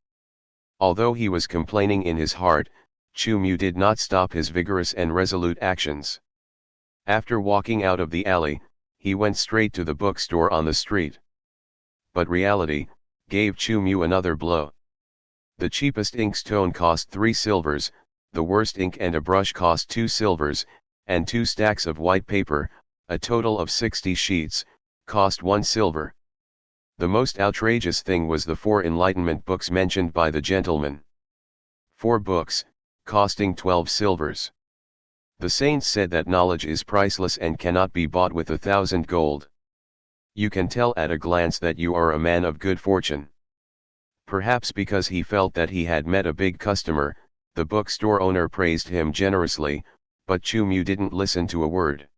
Although he was complaining in his heart, Chu did not stop his vigorous and resolute actions. After walking out of the alley, he went straight to the bookstore on the street. But reality gave Chu another blow. The cheapest inkstone cost 3 silvers, the worst ink and a brush cost 2 silvers, and 2 stacks of white paper, a total of 60 sheets, cost 1 silver. The most outrageous thing was the 4 enlightenment books mentioned by the gentleman. 4 books, costing 12 silvers. The saints said that knowledge is priceless and cannot be bought with 1,000 gold. You can tell at a glance that you are a man of good fortune. Perhaps because he felt that he had met a big customer, the bookstore owner praised him generously, but Chu didn't listen to a word.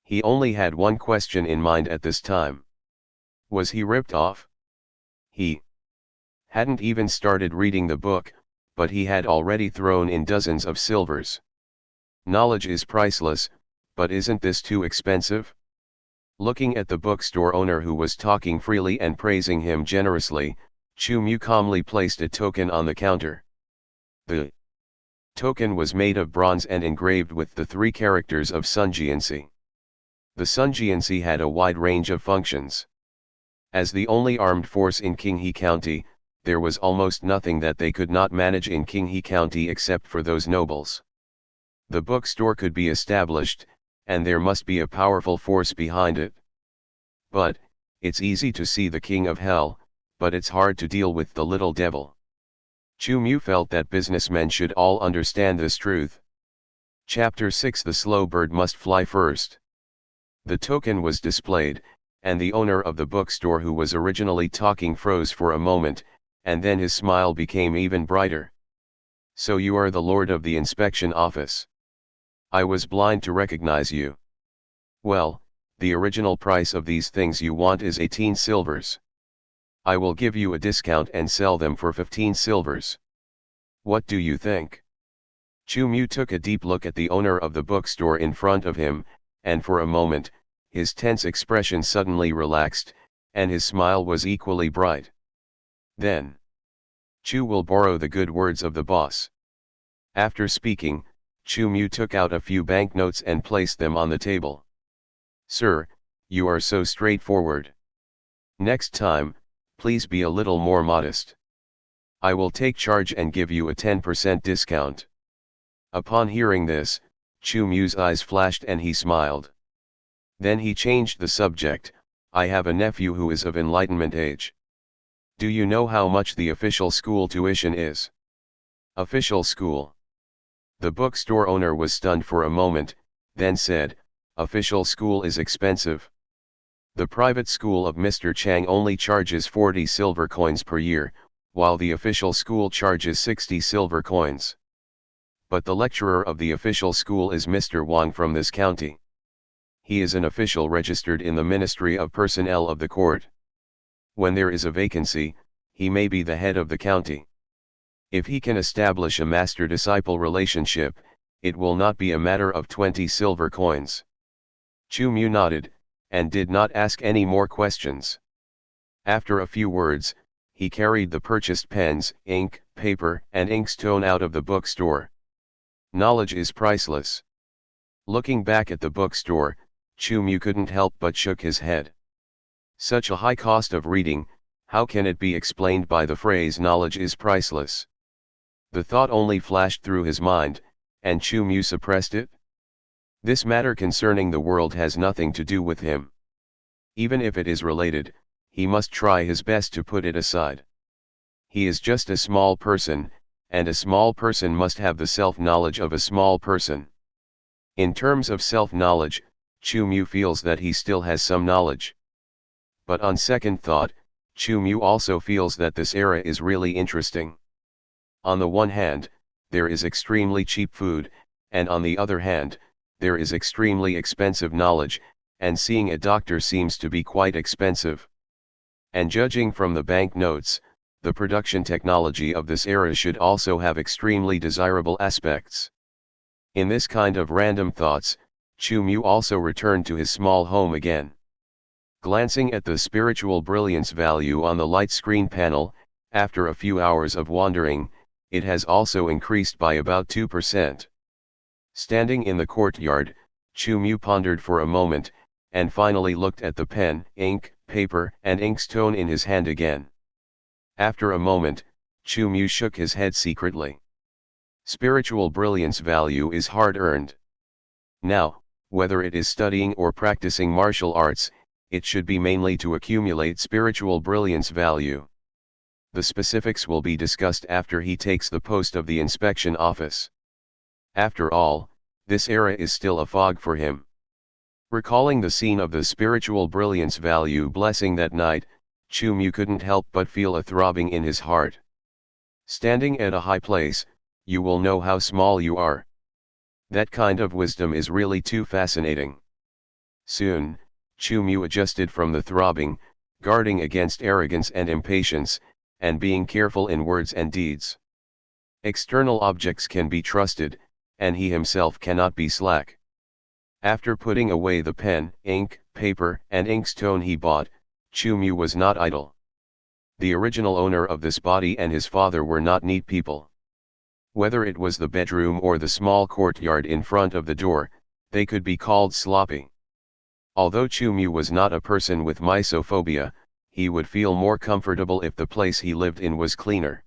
He only had one question in mind at this time. Was he ripped off? He hadn't even started reading the book, but he had already thrown in dozens of silvers. Knowledge is priceless, but isn't this too expensive? Looking at the bookstore owner who was talking freely and praising him generously, Chu calmly placed a token on the counter. The token was made of bronze and engraved with the 3 characters of Sunjiansi. The Sunjiansi had a wide range of functions. As the only armed force in Qinghe County, there was almost nothing that they could not manage in Qinghe County except for those nobles. The bookstore could be established, and there must be a powerful force behind it. But, it's easy to see the king of hell, but it's hard to deal with the little devil. Chu Mu felt that businessmen should all understand this truth. Chapter 6 The Slow Bird Must Fly First. The token was displayed, and the owner of the bookstore, who was originally talking, froze for a moment, and then his smile became even brighter. So you are the lord of the inspection office. I was blind to recognize you. Well, the original price of these things you want is 18 silvers. I will give you a discount and sell them for 15 silvers. What do you think? Chu Mu took a deep look at the owner of the bookstore in front of him, and for a moment, his tense expression suddenly relaxed, and his smile was equally bright. Then, Chu will borrow the good words of the boss. After speaking, Chu Mu took out a few banknotes and placed them on the table. Sir, you are so straightforward. Next time, please be a little more modest. I will take charge and give you a 10% discount. Upon hearing this, Chu Mu's eyes flashed and he smiled. Then he changed the subject. I have a nephew who is of enlightenment age. Do you know how much the official school tuition is? Official school. The bookstore owner was stunned for a moment, then said, official school is expensive. The private school of Mr. Chang only charges 40 silver coins per year, while the official school charges 60 silver coins. But the lecturer of the official school is Mr. Wang from this county. He is an official registered in the Ministry of Personnel of the court. When there is a vacancy, he may be the head of the county. If he can establish a master-disciple relationship, it will not be a matter of 20 silver coins. Chu Mu nodded, and did not ask any more questions. After a few words, he carried the purchased pens, ink, paper, and inkstone out of the bookstore. Knowledge is priceless. Looking back at the bookstore, Chu Mu couldn't help but shook his head. Such a high cost of reading, how can it be explained by the phrase knowledge is priceless? The thought only flashed through his mind, and Chu Mu suppressed it. This matter concerning the world has nothing to do with him. Even if it is related, he must try his best to put it aside. He is just a small person, and a small person must have the self-knowledge of a small person. In terms of self-knowledge, Chu Mu feels that he still has some knowledge. But on second thought, Chu Mu also feels that this era is really interesting. On the one hand, there is extremely cheap food, and on the other hand, there is extremely expensive knowledge, and seeing a doctor seems to be quite expensive. And judging from the banknotes, the production technology of this era should also have extremely desirable aspects. In this kind of random thoughts, Chu Mu also returned to his small home again. Glancing at the spiritual brilliance value on the light screen panel, after a few hours of wandering, it has also increased by about 2%. Standing in the courtyard, Chu Mu pondered for a moment, and finally looked at the pen, ink, paper, and inkstone in his hand again. After a moment, Chu Mu shook his head secretly. Spiritual brilliance value is hard-earned. Now, whether it is studying or practicing martial arts, it should be mainly to accumulate spiritual brilliance value. The specifics will be discussed after he takes the post of the inspection office. After all, this era is still a fog for him. Recalling the scene of the spiritual brilliance value blessing that night, Chu Mu couldn't help but feel a throbbing in his heart. Standing at a high place, you will know how small you are. That kind of wisdom is really too fascinating. Soon, Chu Mu adjusted from the throbbing, guarding against arrogance and impatience, and being careful in words and deeds. External objects can be trusted, and he himself cannot be slack. After putting away the pen, ink, paper, and inkstone he bought, Chu Mu was not idle. The original owner of this body and his father were not neat people. Whether it was the bedroom or the small courtyard in front of the door, they could be called sloppy. Although Chu-Mu was not a person with misophobia, he would feel more comfortable if the place he lived in was cleaner.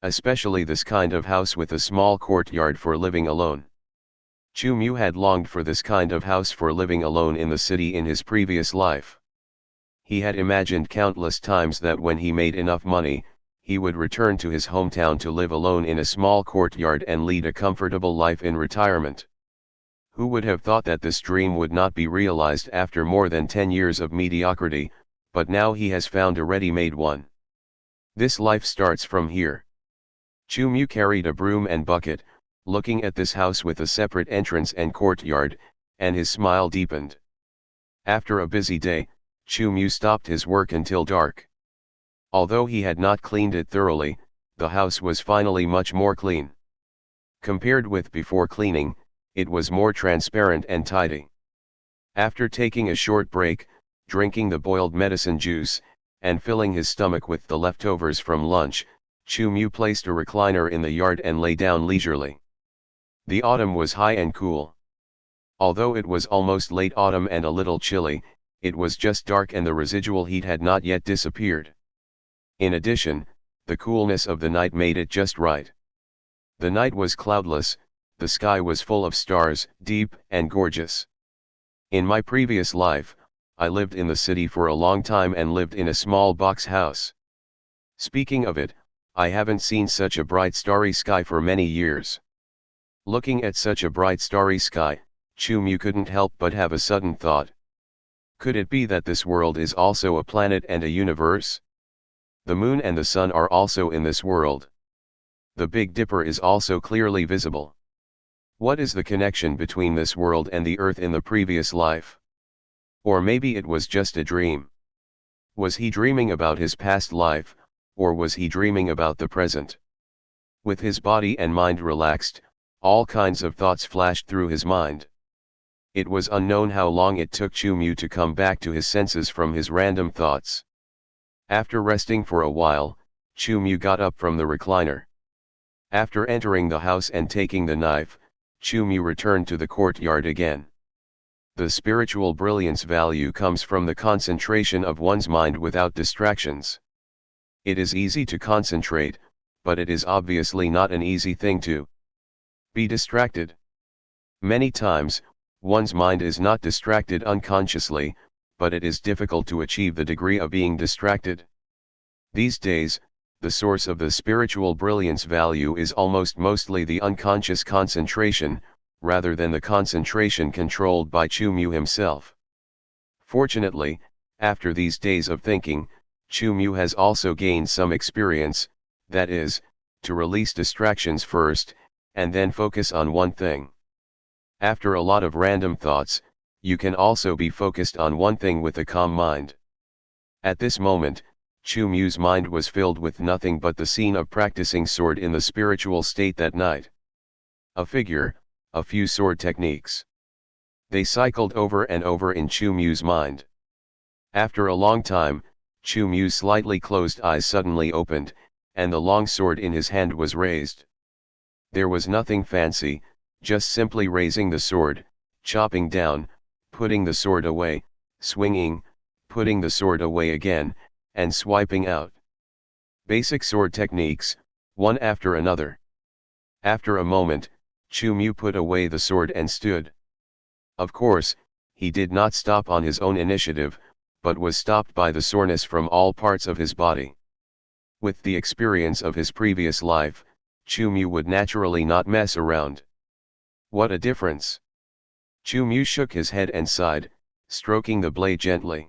Especially this kind of house with a small courtyard for living alone. Chu-Mu had longed for this kind of house for living alone in the city in his previous life. He had imagined countless times that when he made enough money, he would return to his hometown to live alone in a small courtyard and lead a comfortable life in retirement. Who would have thought that this dream would not be realized after more than 10 years of mediocrity, but now he has found a ready-made one. This life starts from here. Chu-Mu carried a broom and bucket, looking at this house with a separate entrance and courtyard, and his smile deepened. After a busy day, Chu-Mu stopped his work until dark. Although he had not cleaned it thoroughly, the house was finally much more clean. Compared with before cleaning, it was more transparent and tidy. After taking a short break, drinking the boiled medicine juice, and filling his stomach with the leftovers from lunch, Chu-Mu placed a recliner in the yard and lay down leisurely. The autumn was high and cool. Although it was almost late autumn and a little chilly, it was just dark and the residual heat had not yet disappeared. In addition, the coolness of the night made it just right. The night was cloudless, the sky was full of stars, deep and gorgeous. In my previous life, I lived in the city for a long time and lived in a small box house. Speaking of it, I haven't seen such a bright starry sky for many years. Looking at such a bright starry sky, Chu-Mu couldn't help but have a sudden thought. Could it be that this world is also a planet and a universe? The moon and the sun are also in this world. The Big Dipper is also clearly visible. What is the connection between this world and the earth in the previous life? Or maybe it was just a dream. Was he dreaming about his past life, or was he dreaming about the present? With his body and mind relaxed, all kinds of thoughts flashed through his mind. It was unknown how long it took Chu-Mu to come back to his senses from his random thoughts. After resting for a while, Chu-Mu got up from the recliner. After entering the house and taking the knife, Chu-Mu returned to the courtyard again. The spiritual brilliance value comes from the concentration of one's mind without distractions. It is easy to concentrate, but it is obviously not an easy thing to be distracted. Many times, one's mind is not distracted unconsciously, but it is difficult to achieve the degree of being distracted. These days, the source of the spiritual brilliance value is almost mostly the unconscious concentration, rather than the concentration controlled by Chu-Mu himself. Fortunately, after these days of thinking, Chu-Mu has also gained some experience, that is, to release distractions first, and then focus on one thing. After a lot of random thoughts, you can also be focused on one thing with a calm mind. At this moment, Chu-Mu's mind was filled with nothing but the scene of practicing sword in the spiritual state that night. A figure, a few sword techniques. They cycled over and over in Chu-Mu's mind. After a long time, Chu-Mu's slightly closed eyes suddenly opened, and the long sword in his hand was raised. There was nothing fancy, just simply raising the sword, chopping down, putting the sword away, swinging, putting the sword away again, and swiping out. Basic sword techniques, one after another. After a moment, Chu-Mu put away the sword and stood. Of course, he did not stop on his own initiative, but was stopped by the soreness from all parts of his body. With the experience of his previous life, Chu-Mu would naturally not mess around. What a difference! Chu-Mu shook his head and sighed, stroking the blade gently.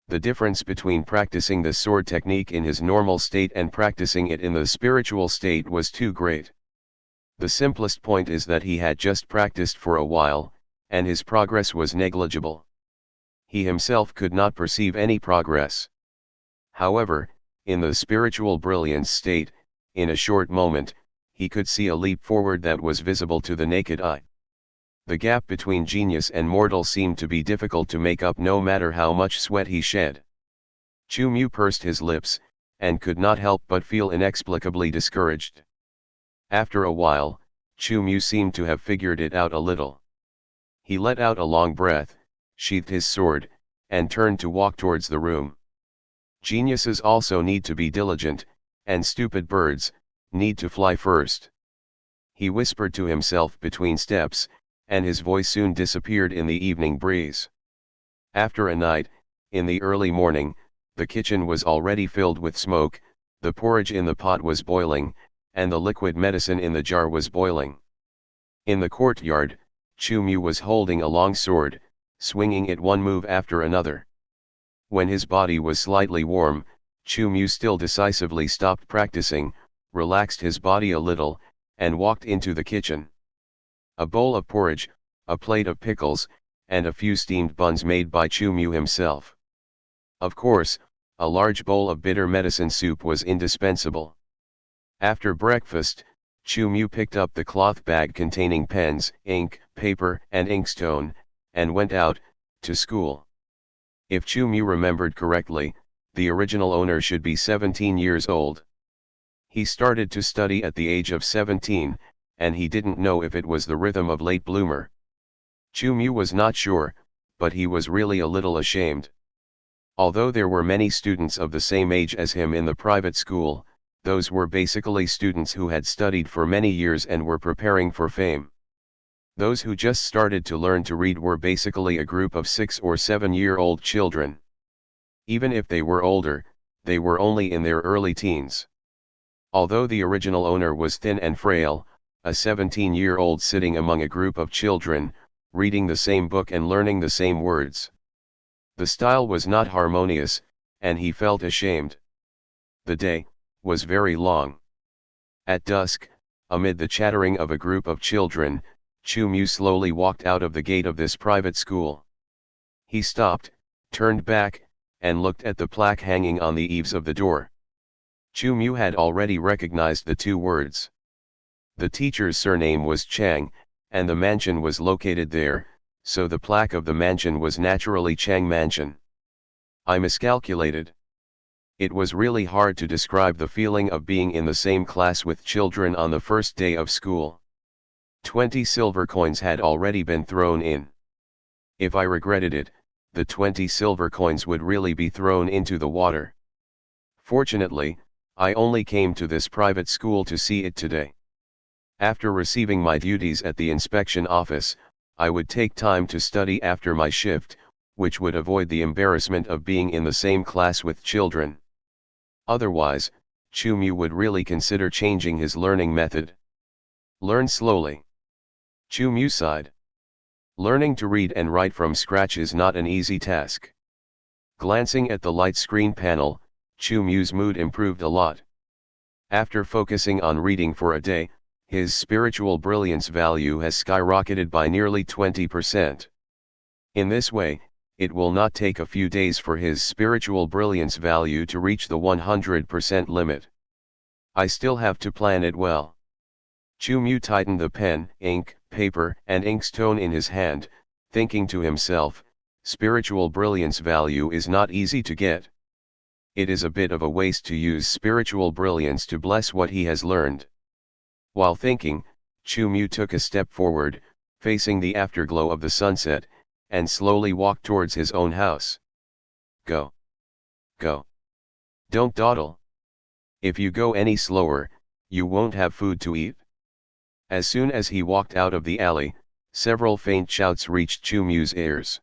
The difference between practicing the sword technique in his normal state and practicing it in the spiritual state was too great. The simplest point is that he had just practiced for a while, and his progress was negligible. He himself could not perceive any progress. However, in the spiritual brilliance state, in a short moment, he could see a leap forward that was visible to the naked eye. The gap between genius and mortal seemed to be difficult to make up no matter how much sweat he shed. Chu-Mu pursed his lips, and could not help but feel inexplicably discouraged. After a while, Chu-Mu seemed to have figured it out a little. He let out a long breath, sheathed his sword, and turned to walk towards the room. Geniuses also need to be diligent, and stupid birds need to fly first. He whispered to himself between steps, and his voice soon disappeared in the evening breeze. After a night, in the early morning, the kitchen was already filled with smoke, the porridge in the pot was boiling, and the liquid medicine in the jar was boiling. In the courtyard, Chu-Mu was holding a long sword, swinging it one move after another. When his body was slightly warm, Chu-Mu still decisively stopped practicing, relaxed his body a little, and walked into the kitchen. A bowl of porridge, a plate of pickles, and a few steamed buns made by Chu-Mu himself. Of course, a large bowl of bitter medicine soup was indispensable. After breakfast, Chu-Mu picked up the cloth bag containing pens, ink, paper, and inkstone, and went out to school. If Chu-Mu remembered correctly, the original owner should be 17 years old. He started to study at the age of 17, and he didn't know if it was the rhythm of late bloomer. Chu-Mu was not sure, but he was really a little ashamed. Although there were many students of the same age as him in the private school, those were basically students who had studied for many years and were preparing for fame. Those who just started to learn to read were basically a group of 6 or 7-year-old children. Even if they were older, they were only in their early teens. Although the original owner was thin and frail, a 17-year-old sitting among a group of children, reading the same book and learning the same words. The style was not harmonious, and he felt ashamed. The day was very long. At dusk, amid the chattering of a group of children, Chu-Mu slowly walked out of the gate of this private school. He stopped, turned back, and looked at the plaque hanging on the eaves of the door. Chu-Mu had already recognized the two words. The teacher's surname was Chang, and the mansion was located there, so the plaque of the mansion was naturally Chang Mansion. I miscalculated. It was really hard to describe the feeling of being in the same class with children on the first day of school. 20 silver coins had already been thrown in. If I regretted it, the 20 silver coins would really be thrown into the water. Fortunately, I only came to this private school to see it today. After receiving my duties at the inspection office, I would take time to study after my shift, which would avoid the embarrassment of being in the same class with children. Otherwise, Chu-Mu would really consider changing his learning method. Learn slowly. Chu-Mu sighed. Learning to read and write from scratch is not an easy task. Glancing at the light screen panel, Chu-Mu's mood improved a lot. After focusing on reading for a day, his spiritual brilliance value has skyrocketed by nearly 20%. In this way, it will not take a few days for his spiritual brilliance value to reach the 100% limit. I still have to plan it well. Chu-Mu tightened the pen, ink, paper, and inkstone in his hand, thinking to himself, spiritual brilliance value is not easy to get. It is a bit of a waste to use spiritual brilliance to bless what he has learned. While thinking, Chu-Mu took a step forward, facing the afterglow of the sunset, and slowly walked towards his own house. Go. Go. Don't dawdle. If you go any slower, you won't have food to eat. As soon as he walked out of the alley, several faint shouts reached Chu-Mu's ears.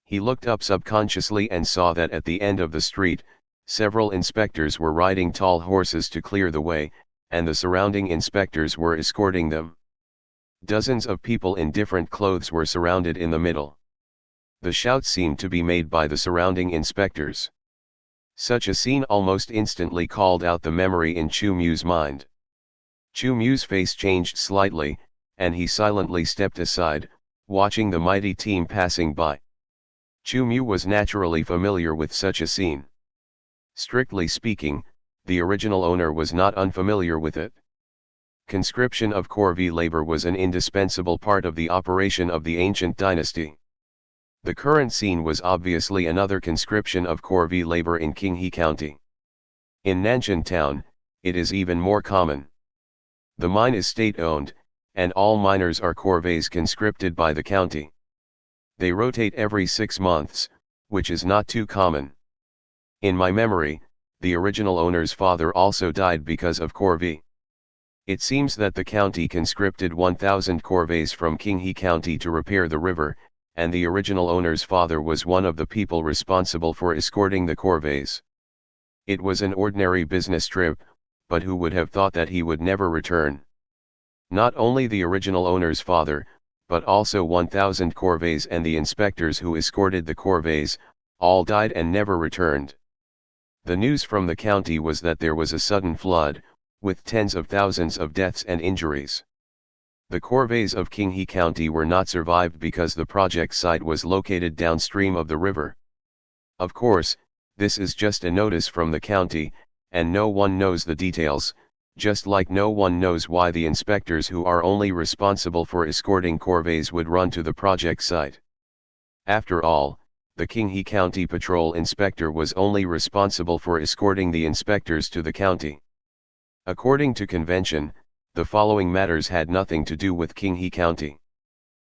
He looked up subconsciously and saw that at the end of the street, several inspectors were riding tall horses to clear the way, and the surrounding inspectors were escorting them. Dozens of people in different clothes were surrounded in the middle. The shouts seemed to be made by the surrounding inspectors. Such a scene almost instantly called out the memory in Chu-Mu's mind. Chu-Mu's face changed slightly, and he silently stepped aside, watching the mighty team passing by. Chu-Mu was naturally familiar with such a scene. Strictly speaking, the original owner was not unfamiliar with it. Conscription of corvée labor was an indispensable part of the operation of the ancient dynasty. The current scene was obviously another conscription of corvée labor in Qinghe County. In Nanshan town, it is even more common. The mine is state-owned, and all miners are corvées conscripted by the county. They rotate every 6 months, which is not too common. In my memory, the original owner's father also died because of corvée. It seems that the county conscripted 1,000 corvées from Qinghe County to repair the river, and the original owner's father was one of the people responsible for escorting the corvées. It was an ordinary business trip, but who would have thought that he would never return? Not only the original owner's father, but also 1,000 corvées and the inspectors who escorted the corvées, all died and never returned. The news from the county was that there was a sudden flood, with tens of thousands of deaths and injuries. The corvées of Qinghe County were not survived because the project site was located downstream of the river. Of course, this is just a notice from the county, and no one knows the details, just like no one knows why the inspectors who are only responsible for escorting corvées would run to the project site. After all, the Qinghe County Patrol Inspector was only responsible for escorting the inspectors to the county. According to convention, the following matters had nothing to do with Qinghe County.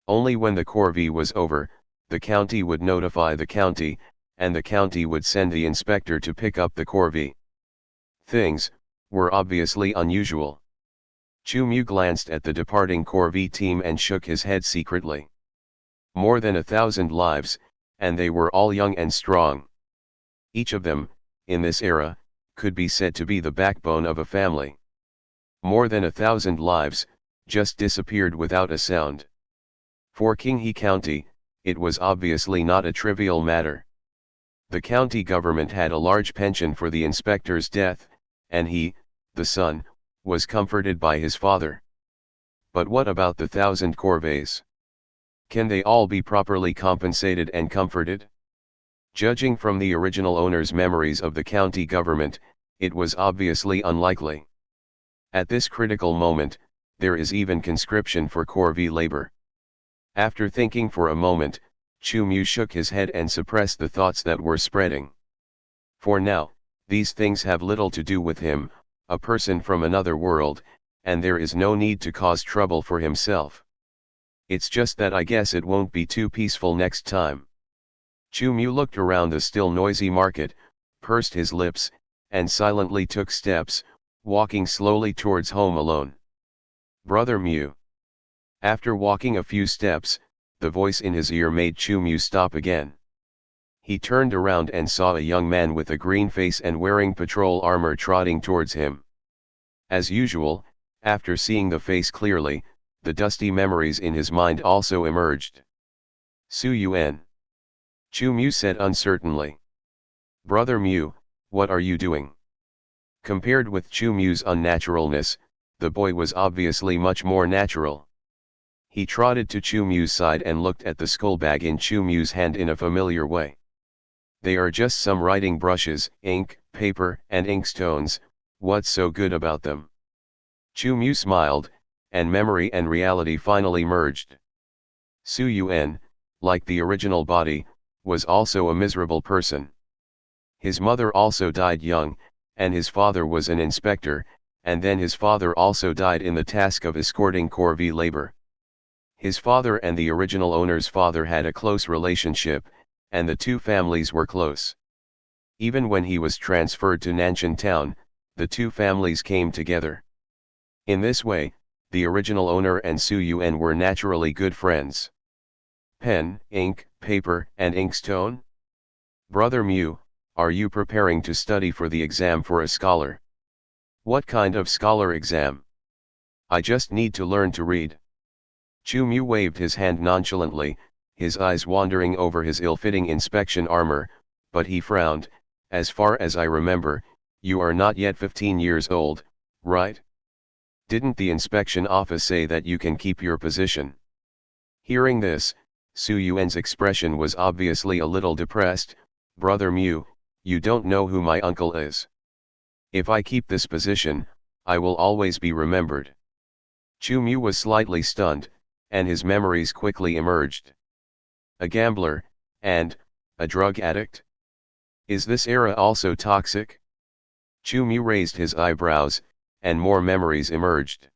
Only when the corvée was over, the county would notify the county, and the county would send the inspector to pick up the corvée. Things were obviously unusual. Chu Mu glanced at the departing corvée team and shook his head secretly. More than 1,000 lives, and they were all young and strong. Each of them, in this era, could be said to be the backbone of a family. More than 1,000 lives, just disappeared without a sound. For Qinghe County, it was obviously not a trivial matter. The county government had a large pension for the inspector's death, and he, the son, was comforted by his father. But what about the 1,000 corvées? Can they all be properly compensated and comforted? Judging from the original owner's memories of the county government, it was obviously unlikely. At this critical moment, there is even conscription for corvée labor. After thinking for a moment, Chu Mu shook his head and suppressed the thoughts that were spreading. For now, these things have little to do with him, a person from another world, and there is no need to cause trouble for himself. It's just that I guess it won't be too peaceful next time. Chu Mu looked around the still noisy market, pursed his lips, and silently took steps, walking slowly towards home alone. Brother Mu. After walking a few steps, the voice in his ear made Chu Mu stop again. He turned around and saw a young man with a green face and wearing patrol armor trotting towards him. As usual, after seeing the face clearly, the dusty memories in his mind also emerged. Su Yuan. Chu Mu said uncertainly. Brother Mu, what are you doing? Compared with Chu Mu's unnaturalness, the boy was obviously much more natural. He trotted to Chu Mu's side and looked at the skull bag in Chu Mu's hand in a familiar way. They are just some writing brushes, ink, paper, and inkstones. What's so good about them? Chu Mu smiled, and memory and reality finally merged. Su Yuan, like the original body, was also a miserable person. His mother also died young, and his father was an inspector, and then his father also died in the task of escorting corvée labor. His father and the original owner's father had a close relationship, and the two families were close. Even when he was transferred to Nanshan town, the two families came together. In this way, the original owner and Su Yuan were naturally good friends. Pen, ink, paper, and inkstone? Brother Mu, are you preparing to study for the exam for a scholar? What kind of scholar exam? I just need to learn to read. Chu Mu waved his hand nonchalantly, his eyes wandering over his ill-fitting inspection armor, but he frowned. As far as I remember, you are not yet 15 years old, right? Didn't the inspection office say that you can keep your position? Hearing this, Su Yuan's expression was obviously a little depressed. Brother Mu, you don't know who my uncle is. If I keep this position, I will always be remembered. Chu Mu was slightly stunned, and his memories quickly emerged. A gambler, and a drug addict? Is this era also toxic? Chu Mu raised his eyebrows, and more memories emerged.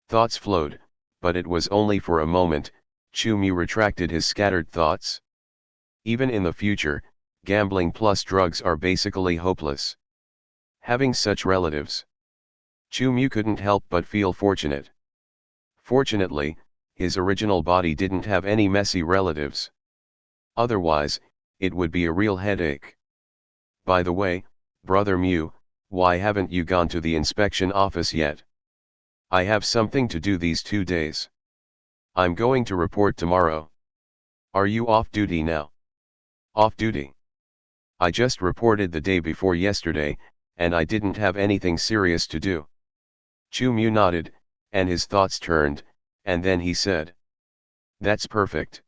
Thoughts flowed, but it was only for a moment, Chu Mu retracted his scattered thoughts. Even in the future, gambling plus drugs are basically hopeless. Having such relatives, Chu Mu couldn't help but feel fortunate. Fortunately, his original body didn't have any messy relatives. Otherwise, it would be a real headache. By the way, Brother Mu, why haven't you gone to the inspection office yet? I have something to do these 2 days. I'm going to report tomorrow. Are you off duty now? Off duty. I just reported the day before yesterday, and I didn't have anything serious to do. Chu Mu nodded, and his thoughts turned, and then he said, "That's perfect.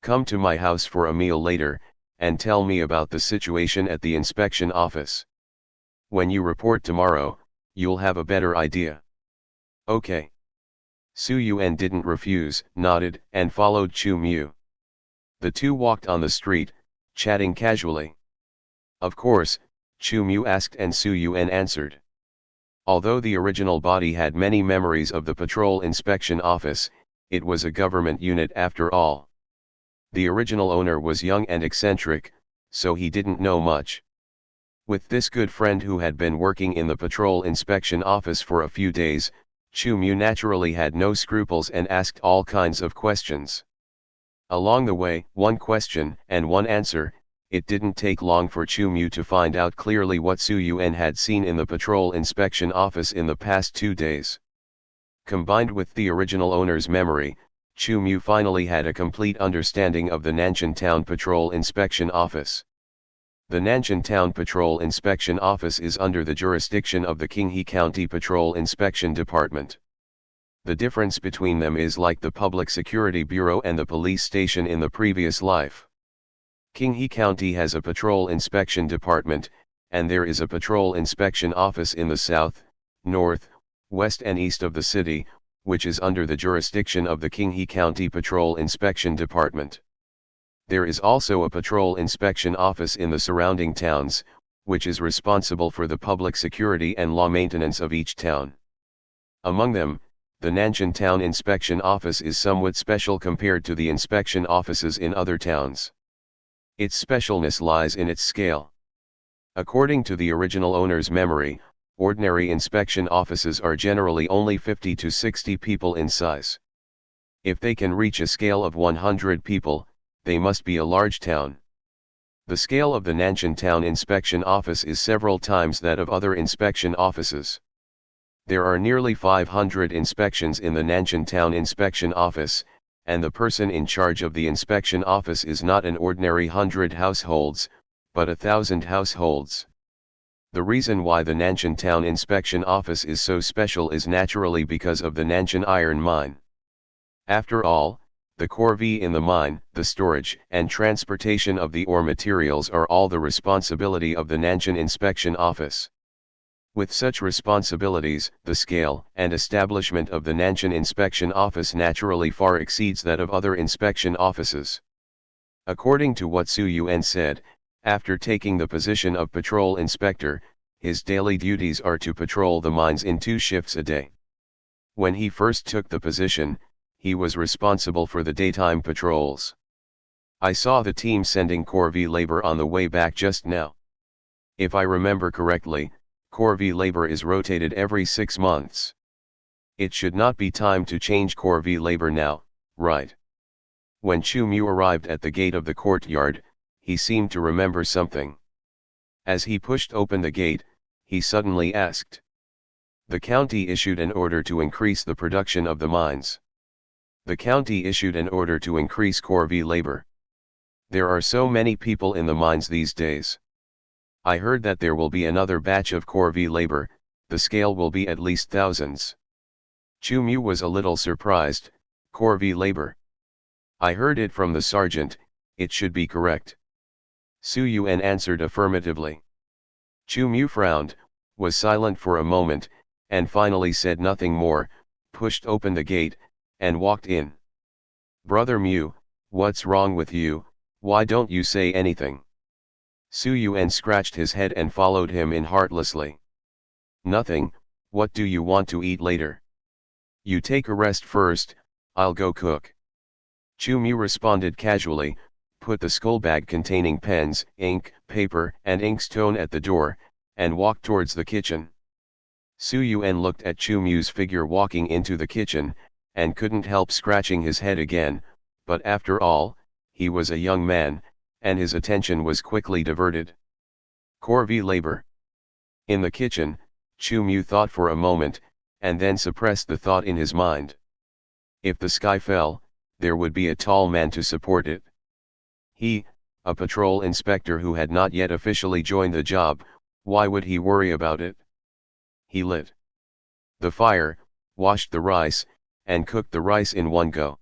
Come to my house for a meal later, and tell me about the situation at the inspection office. When you report tomorrow, you'll have a better idea." Okay. Su Yuan didn't refuse, nodded, and followed Chu Mu. The two walked on the street, chatting casually. Of course, Chu Mu asked and Su Yuan answered. Although the original body had many memories of the patrol inspection office, it was a government unit after all. The original owner was young and eccentric, so he didn't know much. With this good friend who had been working in the patrol inspection office for a few days, Chu Mu naturally had no scruples and asked all kinds of questions. Along the way, one question and one answer. It didn't take long for Chu Mu to find out clearly what Su Yuan had seen in the patrol inspection office in the past 2 days. Combined with the original owner's memory, Chu Mu finally had a complete understanding of the Nanshan Town Patrol Inspection Office. The Nanshan Town Patrol Inspection Office is under the jurisdiction of the Qinghe County Patrol Inspection Department. The difference between them is like the Public Security Bureau and the police station in the previous life. Qinghe County has a patrol inspection department, and there is a patrol inspection office in the south, north, west and east of the city, which is under the jurisdiction of the Qinghe County Patrol Inspection Department. There is also a patrol inspection office in the surrounding towns, which is responsible for the public security and law maintenance of each town. Among them, the Nanshan Town Inspection Office is somewhat special compared to the inspection offices in other towns. Its specialness lies in its scale. According to the original owner's memory, ordinary inspection offices are generally only 50 to 60 people in size. If they can reach a scale of 100 people, they must be a large town. The scale of the Nanshan Town Inspection Office is several times that of other inspection offices. There are nearly 500 inspections in the Nanshan Town Inspection Office, and the person in charge of the inspection office is not an ordinary 100 households, but 1,000 households. The reason why the Nanshan Town Inspection Office is so special is naturally because of the Nanshan iron mine. After all, the corvée in the mine, the storage and transportation of the ore materials are all the responsibility of the Nanshan Inspection Office. With such responsibilities, the scale and establishment of the Nanshan Inspection Office naturally far exceeds that of other inspection offices. According to what Su Yuan said, after taking the position of patrol inspector, his daily duties are to patrol the mines in 2 shifts a day. When he first took the position, he was responsible for the daytime patrols. I saw the team sending corvée labor on the way back just now. If I remember correctly, corvée labor is rotated every 6 months. It should not be time to change corvée labor now, right? When Chu Mu arrived at the gate of the courtyard, he seemed to remember something. As he pushed open the gate, he suddenly asked. The county issued an order to increase the production of the mines. The county issued an order to increase corvée labor. There are so many people in the mines these days. I heard that there will be another batch of corvée labor, the scale will be at least thousands. Chu Mu was a little surprised. Corvée labor. I heard it from the sergeant, it should be correct. Su Yuan answered affirmatively. Chu Mu frowned, was silent for a moment, and finally said nothing more, pushed open the gate, and walked in. Brother Mu, what's wrong with you, why don't you say anything? Su Yuan scratched his head and followed him in heartlessly. Nothing, what do you want to eat later? You take a rest first, I'll go cook. Chu Mu responded casually, put the skull bag containing pens, ink, paper, and inkstone at the door, and walked towards the kitchen. Su Yuan looked at Chu Mu's figure walking into the kitchen, and couldn't help scratching his head again, but after all, he was a young man, and his attention was quickly diverted. Corvée labor. In the kitchen, Chu Mu thought for a moment, and then suppressed the thought in his mind. If the sky fell, there would be a tall man to support it. He, a patrol inspector who had not yet officially joined the job, why would he worry about it? He lit the fire, washed the rice, and cooked the rice in one go.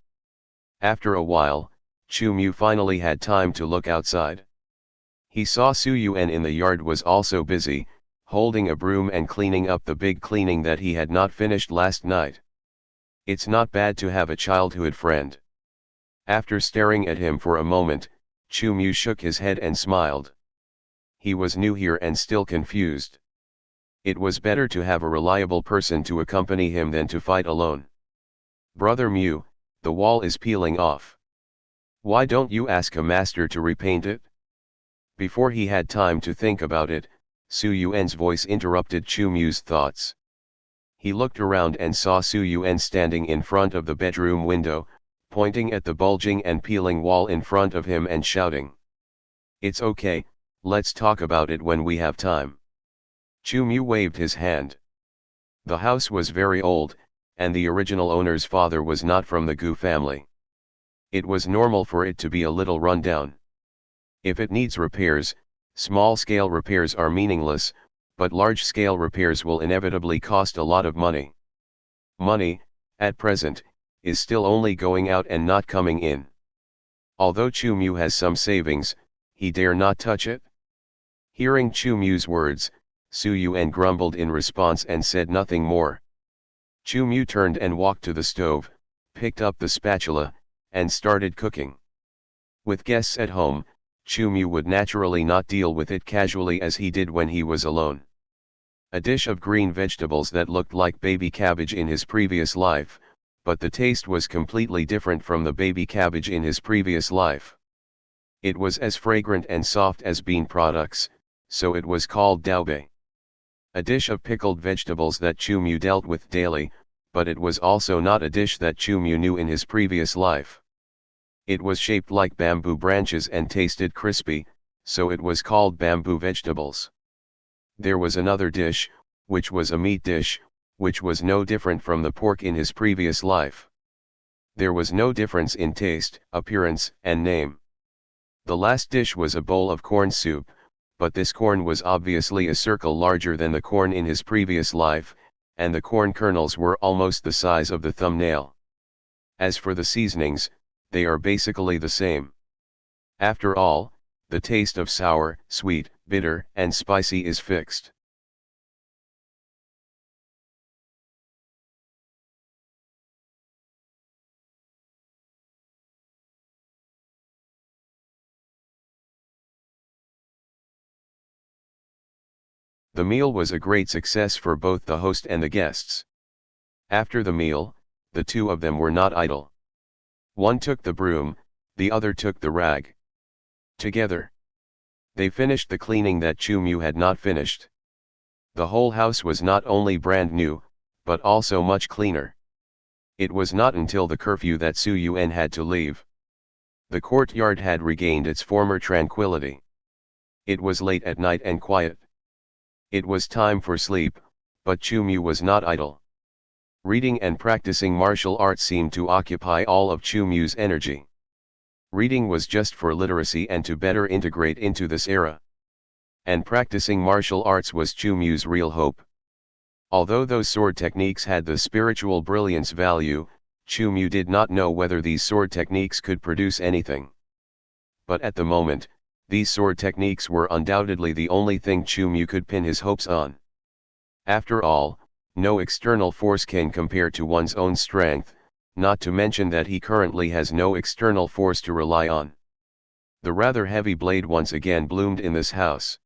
After a while, Chu Mu finally had time to look outside. He saw Su Yuan in the yard was also busy, holding a broom and cleaning up the big cleaning that he had not finished last night. It's not bad to have a childhood friend. After staring at him for a moment, Chu Mu shook his head and smiled. He was new here and still confused. It was better to have a reliable person to accompany him than to fight alone. Brother Mu, the wall is peeling off. Why don't you ask a master to repaint it? Before he had time to think about it, Su Yuan's voice interrupted Chu Mu's thoughts. He looked around and saw Su Yuan standing in front of the bedroom window, pointing at the bulging and peeling wall in front of him and shouting. It's okay, let's talk about it when we have time. Chu Mu waved his hand. The house was very old, and the original owner's father was not from the Gu family. It was normal for it to be a little run down. If it needs repairs, small-scale repairs are meaningless, but large-scale repairs will inevitably cost a lot of money. Money, at present, is still only going out and not coming in. Although Chu Mu has some savings, he dare not touch it. Hearing Chu Mu's words, Su Yuan grumbled in response and said nothing more. Chu Mu turned and walked to the stove, picked up the spatula, and started cooking. With guests at home, Chu Mu would naturally not deal with it casually as he did when he was alone. A dish of green vegetables that looked like baby cabbage in his previous life, but the taste was completely different from the baby cabbage in his previous life. It was as fragrant and soft as bean products, so it was called daobei. A dish of pickled vegetables that Chu Mu dealt with daily, but it was also not a dish that Chu Mu knew in his previous life. It was shaped like bamboo branches and tasted crispy, so it was called bamboo vegetables. There was another dish, which was a meat dish, which was no different from the pork in his previous life. There was no difference in taste, appearance, and name. The last dish was a bowl of corn soup, but this corn was obviously a circle larger than the corn in his previous life, and the corn kernels were almost the size of the thumbnail. As for the seasonings, they are basically the same. After all, the taste of sour, sweet, bitter, and spicy is fixed. The meal was a great success for both the host and the guests. After the meal, the two of them were not idle. One took the broom, the other took the rag. Together, they finished the cleaning that Chu Mu had not finished. The whole house was not only brand new, but also much cleaner. It was not until the curfew that Su Yuan had to leave. The courtyard had regained its former tranquility. It was late at night and quiet. It was time for sleep, but Chu Mu was not idle. Reading and practicing martial arts seemed to occupy all of Chu Mu's energy. Reading was just for literacy and to better integrate into this era. And practicing martial arts was Chu Mu's real hope. Although those sword techniques had the spiritual brilliance value, Chu Mu did not know whether these sword techniques could produce anything. But at the moment, these sword techniques were undoubtedly the only thing Chu Mu could pin his hopes on. After all, no external force can compare to one's own strength, not to mention that he currently has no external force to rely on. The rather heavy blade once again bloomed in this house.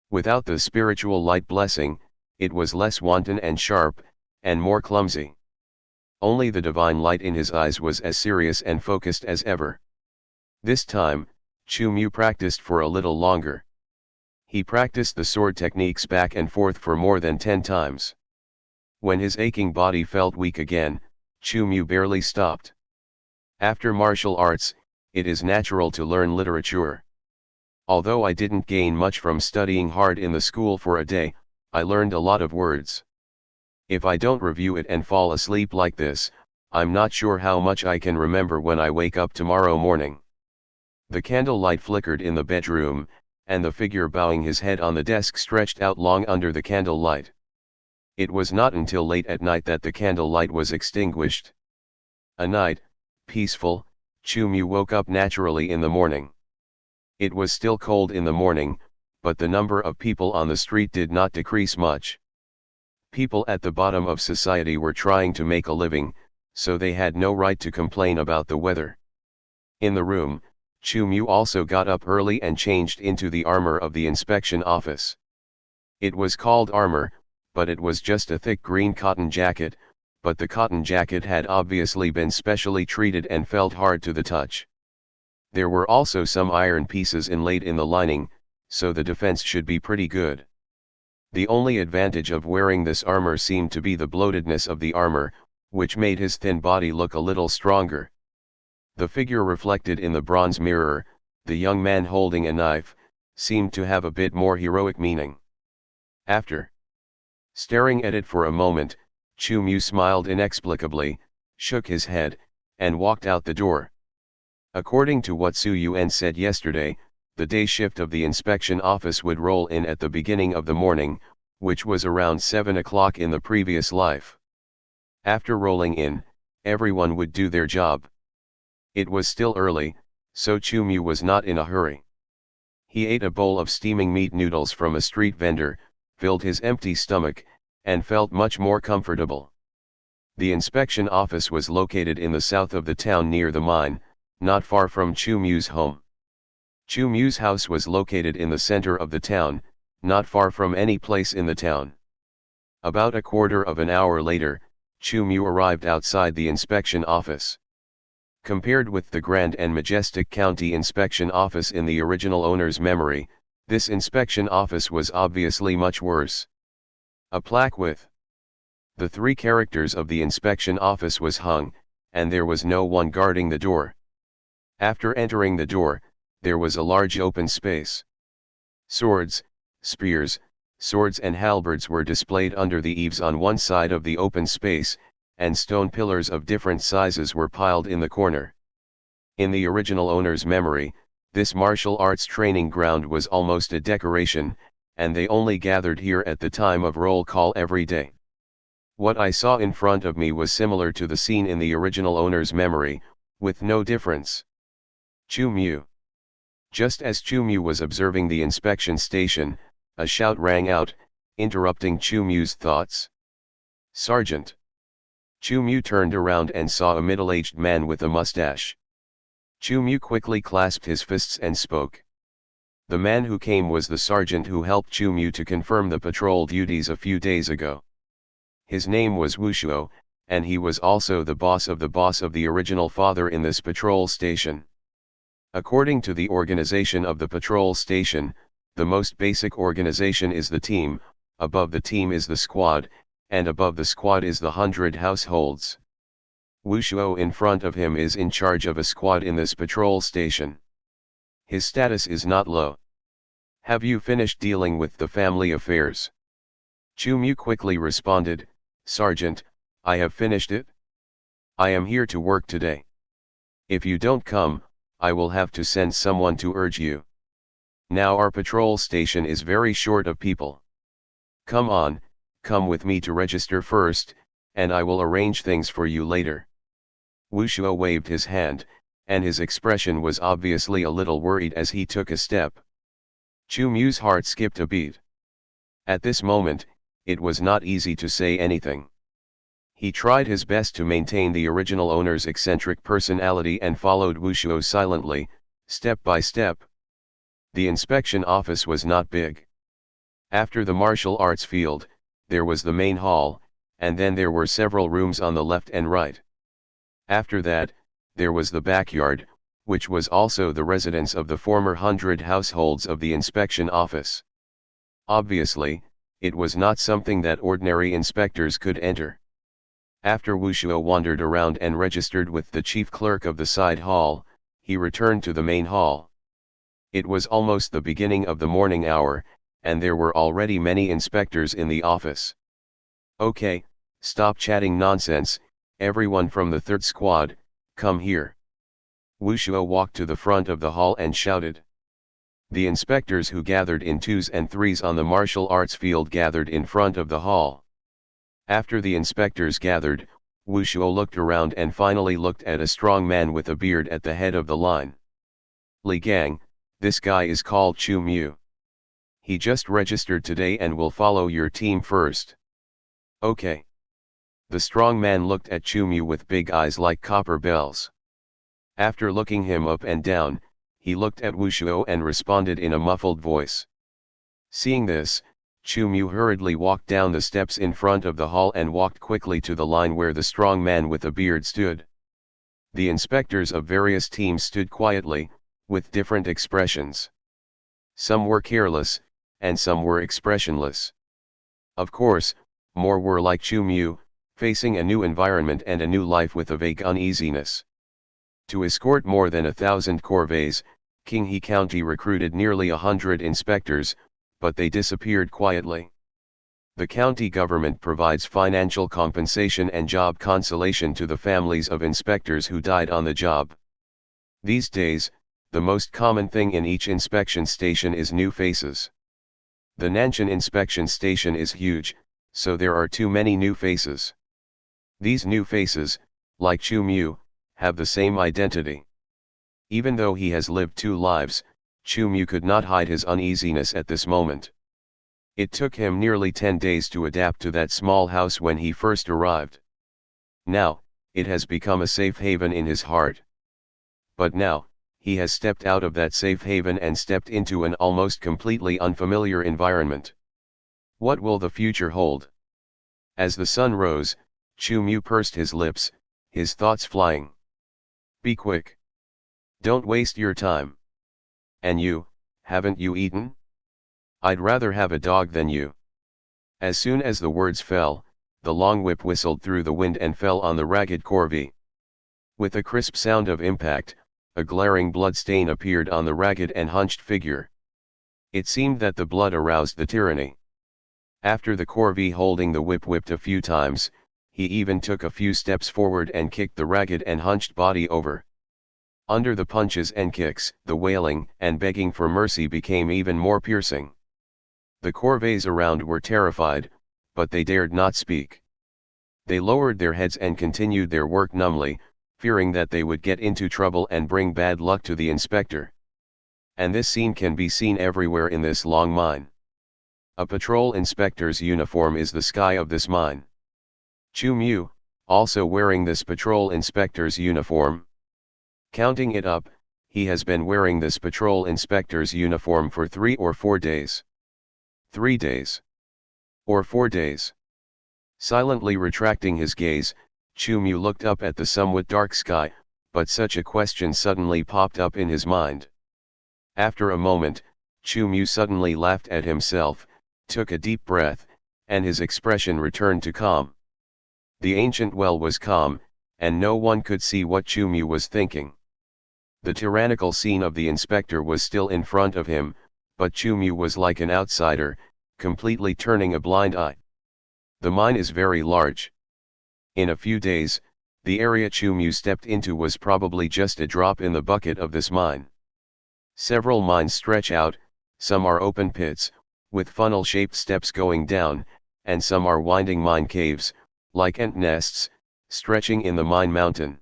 Without the spiritual light blessing, it was less wanton and sharp, and more clumsy. Only the divine light in his eyes was as serious and focused as ever. This time, Chu Mu practiced for a little longer. He practiced the sword techniques back and forth for more than 10 times. When his aching body felt weak again, Chu Mu barely stopped. After martial arts, it is natural to learn literature. Although I didn't gain much from studying hard in the school for a day, I learned a lot of words. If I don't review it and fall asleep like this, I'm not sure how much I can remember when I wake up tomorrow morning. The candle light flickered in the bedroom, and the figure bowing his head on the desk stretched out long under the candle light. It was not until late at night that the candle light was extinguished. A night, peaceful, Chu Mu woke up naturally in the morning. It was still cold in the morning, but the number of people on the street did not decrease much. People at the bottom of society were trying to make a living, so they had no right to complain about the weather. In the room, Chu Mu also got up early and changed into the armor of the inspection office. It was called armor, but it was just a thick green cotton jacket, but the cotton jacket had obviously been specially treated and felt hard to the touch. There were also some iron pieces inlaid in the lining, so the defense should be pretty good. The only advantage of wearing this armor seemed to be the bloatedness of the armor, which made his thin body look a little stronger. The figure reflected in the bronze mirror, the young man holding a knife, seemed to have a bit more heroic meaning. After staring at it for a moment, Chu Mu smiled inexplicably, shook his head, and walked out the door. According to what Su Yuan said yesterday, the day shift of the inspection office would roll in at the beginning of the morning, which was around 7 o'clock in the previous life. After rolling in, everyone would do their job. It was still early, so Chu Mu was not in a hurry. He ate a bowl of steaming meat noodles from a street vendor, filled his empty stomach, and felt much more comfortable. The inspection office was located in the south of the town near the mine, not far from Chu Mu's home. Chu Mu's house was located in the center of the town, not far from any place in the town. About a quarter of an hour later, Chu Mu arrived outside the inspection office. Compared with the grand and majestic county inspection office in the original owner's memory, this inspection office was obviously much worse. A plaque with the 3 characters of the inspection office was hung, and there was no one guarding the door. After entering the door, there was a large open space. Swords, spears, swords and halberds were displayed under the eaves on one side of the open space, and stone pillars of different sizes were piled in the corner. In the original owner's memory, this martial arts training ground was almost a decoration, and they only gathered here at the time of roll call every day. What I saw in front of me was similar to the scene in the original owner's memory, with no difference. Chu Mu. Just as Chu Mu was observing the inspection station, a shout rang out, interrupting Chu Mu's thoughts. "Sergeant!" Chu Mu turned around and saw a middle-aged man with a mustache. Chu Mu quickly clasped his fists and spoke. The man who came was the sergeant who helped Chu Mu to confirm the patrol duties a few days ago. His name was Wu Shuo, and he was also the boss of the original father in this patrol station. According to the organization of the patrol station, the most basic organization is the team, above the team is the squad, and above the squad is the 100 households. Wu Shuo in front of him is in charge of a squad in this patrol station. His status is not low. "Have you finished dealing with the family affairs?" Chu Mu quickly responded, "Sergeant, I have finished it. I am here to work today. If you don't come, I will have to send someone to urge you. Now our patrol station is very short of people. Come on, come with me to register first, and I will arrange things for you later." Wu Shuo waved his hand, and his expression was obviously a little worried as he took a step. Chu Mu's heart skipped a beat. At this moment, it was not easy to say anything. He tried his best to maintain the original owner's eccentric personality and followed Wu Shuo silently, step by step. The inspection office was not big. After the martial arts field, there was the main hall, and then there were several rooms on the left and right. After that, there was the backyard, which was also the residence of the former 100 households of the inspection office. Obviously, it was not something that ordinary inspectors could enter. After Wushuo wandered around and registered with the chief clerk of the side hall, he returned to the main hall. It was almost the beginning of the morning hour, and there were already many inspectors in the office. "Okay, stop chatting nonsense, everyone from the third squad, come here." Wushuo walked to the front of the hall and shouted. The inspectors who gathered in twos and threes on the martial arts field gathered in front of the hall. After the inspectors gathered, Wushuo looked around and finally looked at a strong man with a beard at the head of the line. "Li Gang, this guy is called Chu Mu. He just registered today and will follow your team first." "Okay." The strong man looked at Chu Mu with big eyes like copper bells. After looking him up and down, he looked at Wushuo and responded in a muffled voice. Seeing this, Chu Mu hurriedly walked down the steps in front of the hall and walked quickly to the line where the strong man with a beard stood. The inspectors of various teams stood quietly, with different expressions. Some were careless, and some were expressionless. Of course, more were like Chu Mu, facing a new environment and a new life with a vague uneasiness. To escort more than 1,000 corvées, King He County recruited nearly 100 inspectors, but they disappeared quietly. The county government provides financial compensation and job consolation to the families of inspectors who died on the job. These days, the most common thing in each inspection station is new faces. The Nanshan inspection station is huge, so there are too many new faces. These new faces, like Chu Mu, have the same identity. Even though he has lived 2 lives, Chu Mu could not hide his uneasiness at this moment. It took him nearly 10 days to adapt to that small house when he first arrived. Now, it has become a safe haven in his heart. But now, he has stepped out of that safe haven and stepped into an almost completely unfamiliar environment. What will the future hold? As the sun rose, Chu Mu pursed his lips, his thoughts flying. Be quick. Don't waste your time. And you, haven't you eaten? I'd rather have a dog than you. As soon as the words fell, the long whip whistled through the wind and fell on the ragged corvée. With a crisp sound of impact, a glaring blood stain appeared on the ragged and hunched figure. It seemed that the blood aroused the tyranny. After the corvée holding the whip whipped a few times, he even took a few steps forward and kicked the ragged and hunched body over. Under the punches and kicks, the wailing and begging for mercy became even more piercing. The corvées around were terrified, but they dared not speak. They lowered their heads and continued their work numbly, fearing that they would get into trouble and bring bad luck to the inspector. And this scene can be seen everywhere in this long mine. A patrol inspector's uniform is the sky of this mine. Chu Mu, also wearing this patrol inspector's uniform. Counting it up, he has been wearing this patrol inspector's uniform for 3 or 4 days. 3 days. Or 4 days. Silently retracting his gaze, Chu Mu looked up at the somewhat dark sky, but such a question suddenly popped up in his mind. After a moment, Chu Mu suddenly laughed at himself, took a deep breath, and his expression returned to calm. The ancient well was calm, and no one could see what Chu Mu was thinking. The tyrannical scene of the inspector was still in front of him, but Chu Mu was like an outsider, completely turning a blind eye. The mine is very large. In a few days, the area Chu Mu stepped into was probably just a drop in the bucket of this mine. Several mines stretch out, some are open pits, with funnel-shaped steps going down, and some are winding mine caves, like ant nests, stretching in the mine mountain.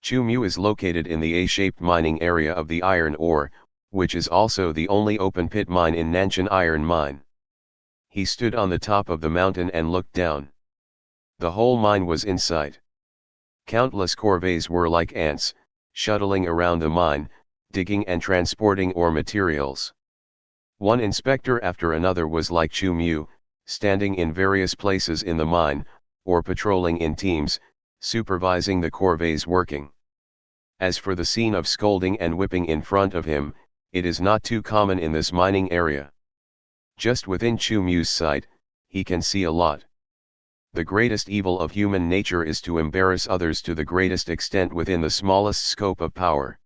Chu Mu is located in the A-shaped mining area of the iron ore, which is also the only open pit mine in Nanshan Iron Mine. He stood on the top of the mountain and looked down. The whole mine was in sight. Countless corvées were like ants, shuttling around the mine, digging and transporting ore materials. One inspector after another was like Chu Mu, standing in various places in the mine, or patrolling in teams, supervising the corvées working. As for the scene of scolding and whipping in front of him, it is not too common in this mining area. Just within Chu Mu's sight, he can see a lot. The greatest evil of human nature is to embarrass others to the greatest extent within the smallest scope of power.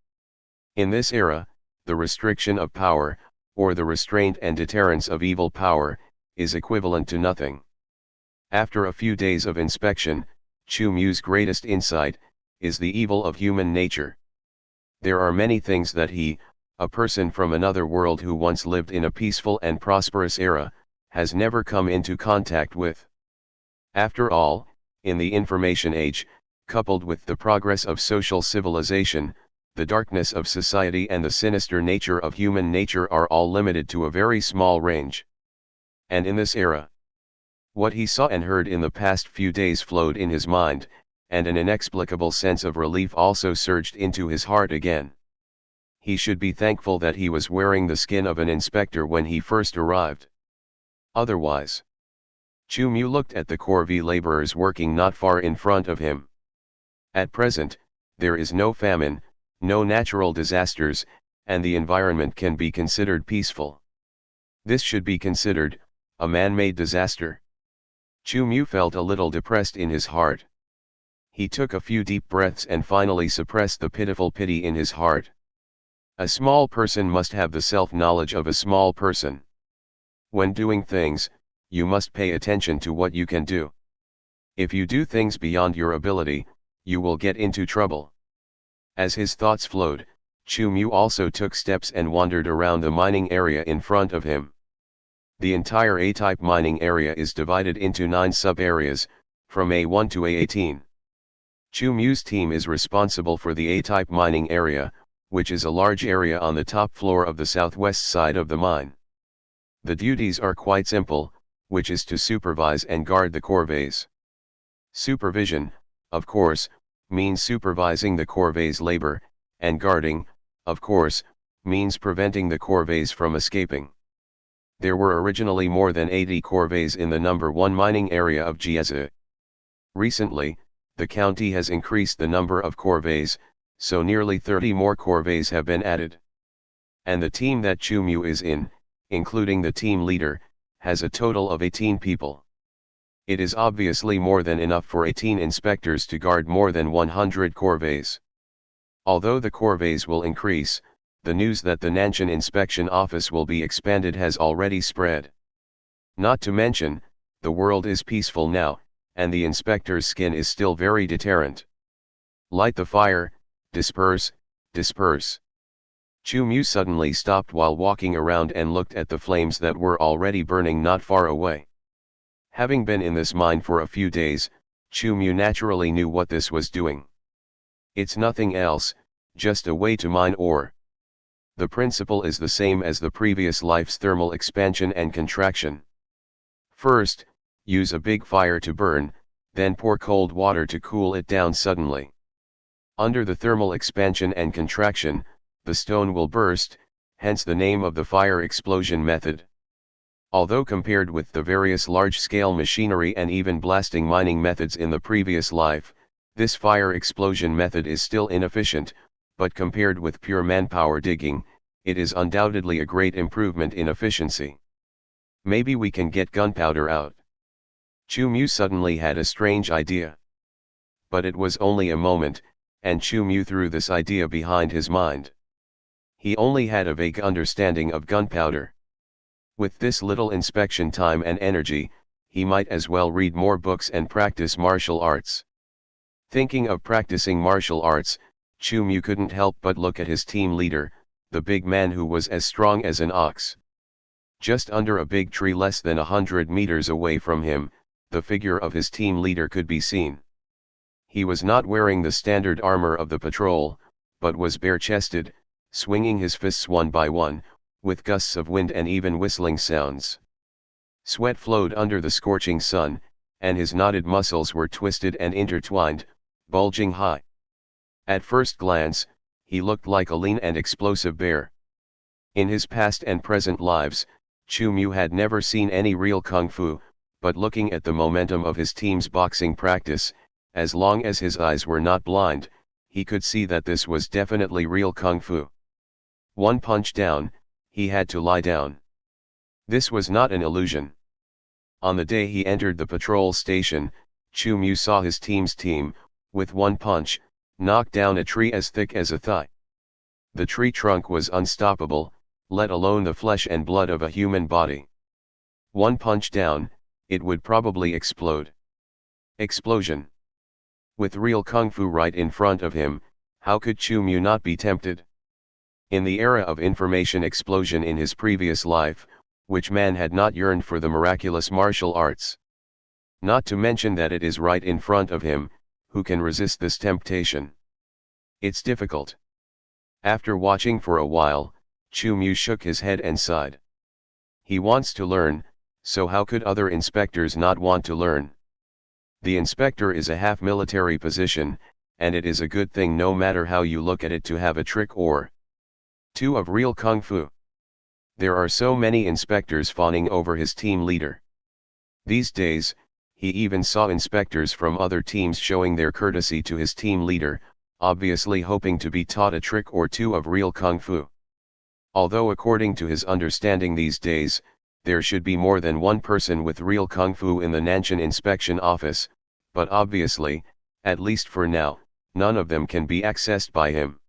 In this era, the restriction of power, or the restraint and deterrence of evil power, is equivalent to nothing. After a few days of inspection, Chu Mu's greatest insight is the evil of human nature. There are many things that he, a person from another world who once lived in a peaceful and prosperous era, has never come into contact with. After all, in the information age, coupled with the progress of social civilization, the darkness of society and the sinister nature of human nature are all limited to a very small range. And in this era, what he saw and heard in the past few days flowed in his mind, and an inexplicable sense of relief also surged into his heart again. He should be thankful that he was wearing the skin of an inspector when he first arrived. Otherwise, Chu Mu looked at the corvée laborers working not far in front of him. At present, there is no famine, no natural disasters, and the environment can be considered peaceful. This should be considered a man-made disaster. Chu Mu felt a little depressed in his heart. He took a few deep breaths and finally suppressed the pitiful pity in his heart. A small person must have the self-knowledge of a small person. When doing things, you must pay attention to what you can do. If you do things beyond your ability, you will get into trouble. As his thoughts flowed, Chu Mu also took steps and wandered around the mining area in front of him. The entire A-type mining area is divided into 9 sub-areas, from A1 to A18. Chu Mu's team is responsible for the A-type mining area, which is a large area on the top floor of the southwest side of the mine. The duties are quite simple, which is to supervise and guard the corvées. Supervision, of course, means supervising the corvées' labor, and guarding, of course, means preventing the corvées from escaping. There were originally more than 80 corvées in the number 1 mining area of Jieze. Recently, the county has increased the number of corvées, so nearly 30 more corvées have been added. And the team that Chu Mu is in, including the team leader, has a total of 18 people. It is obviously more than enough for 18 inspectors to guard more than 100 corvées. Although the corvées will increase, the news that the Nanshan Inspection Office will be expanded has already spread. Not to mention, the world is peaceful now, and the inspector's skin is still very deterrent. Light the fire, disperse, disperse. Chu Mu suddenly stopped while walking around and looked at the flames that were already burning not far away. Having been in this mine for a few days, Chu Mu naturally knew what this was doing. It's nothing else, just a way to mine ore. The principle is the same as the previous life's thermal expansion and contraction. First, use a big fire to burn, then pour cold water to cool it down suddenly. Under the thermal expansion and contraction, the stone will burst, hence the name of the fire explosion method. Although compared with the various large-scale machinery and even blasting mining methods in the previous life, this fire explosion method is still inefficient, but compared with pure manpower digging, it is undoubtedly a great improvement in efficiency. Maybe we can get gunpowder out. Chu Mu suddenly had a strange idea. But it was only a moment, and Chu Mu threw this idea behind his mind. He only had a vague understanding of gunpowder. With this little inspection time and energy, he might as well read more books and practice martial arts. Thinking of practicing martial arts, Chu Mu couldn't help but look at his team leader, the big man who was as strong as an ox. Just under a big tree less than 100 meters away from him, the figure of his team leader could be seen. He was not wearing the standard armor of the patrol, but was bare-chested, swinging his fists one by one, with gusts of wind and even whistling sounds. Sweat flowed under the scorching sun, and his knotted muscles were twisted and intertwined, bulging high. At first glance, he looked like a lean and explosive bear. In his past and present lives, Chu Mu had never seen any real kung fu, but looking at the momentum of his team's boxing practice, as long as his eyes were not blind, he could see that this was definitely real kung fu. One punch down, he had to lie down. This was not an illusion. On the day he entered the patrol station, Chu Mu saw his team's team, with one punch, knock down a tree as thick as a thigh. The tree trunk was unstoppable, let alone the flesh and blood of a human body. One punch down, it would probably explode. Explosion. With real kung fu right in front of him, how could Chu Mu not be tempted? In the era of information explosion in his previous life, which man had not yearned for the miraculous martial arts? Not to mention that it is right in front of him, who can resist this temptation? It's difficult. After watching for a while, Chu Mu shook his head and sighed. He wants to learn, so how could other inspectors not want to learn? The inspector is a half-military position, and it is a good thing no matter how you look at it to have a trick or two of real kung fu. There are so many inspectors fawning over his team leader. These days, he even saw inspectors from other teams showing their courtesy to his team leader, obviously hoping to be taught a trick or two of real kung fu. Although according to his understanding these days, there should be more than one person with real kung fu in the Nanshan inspection office, but obviously, at least for now, none of them can be accessed by him.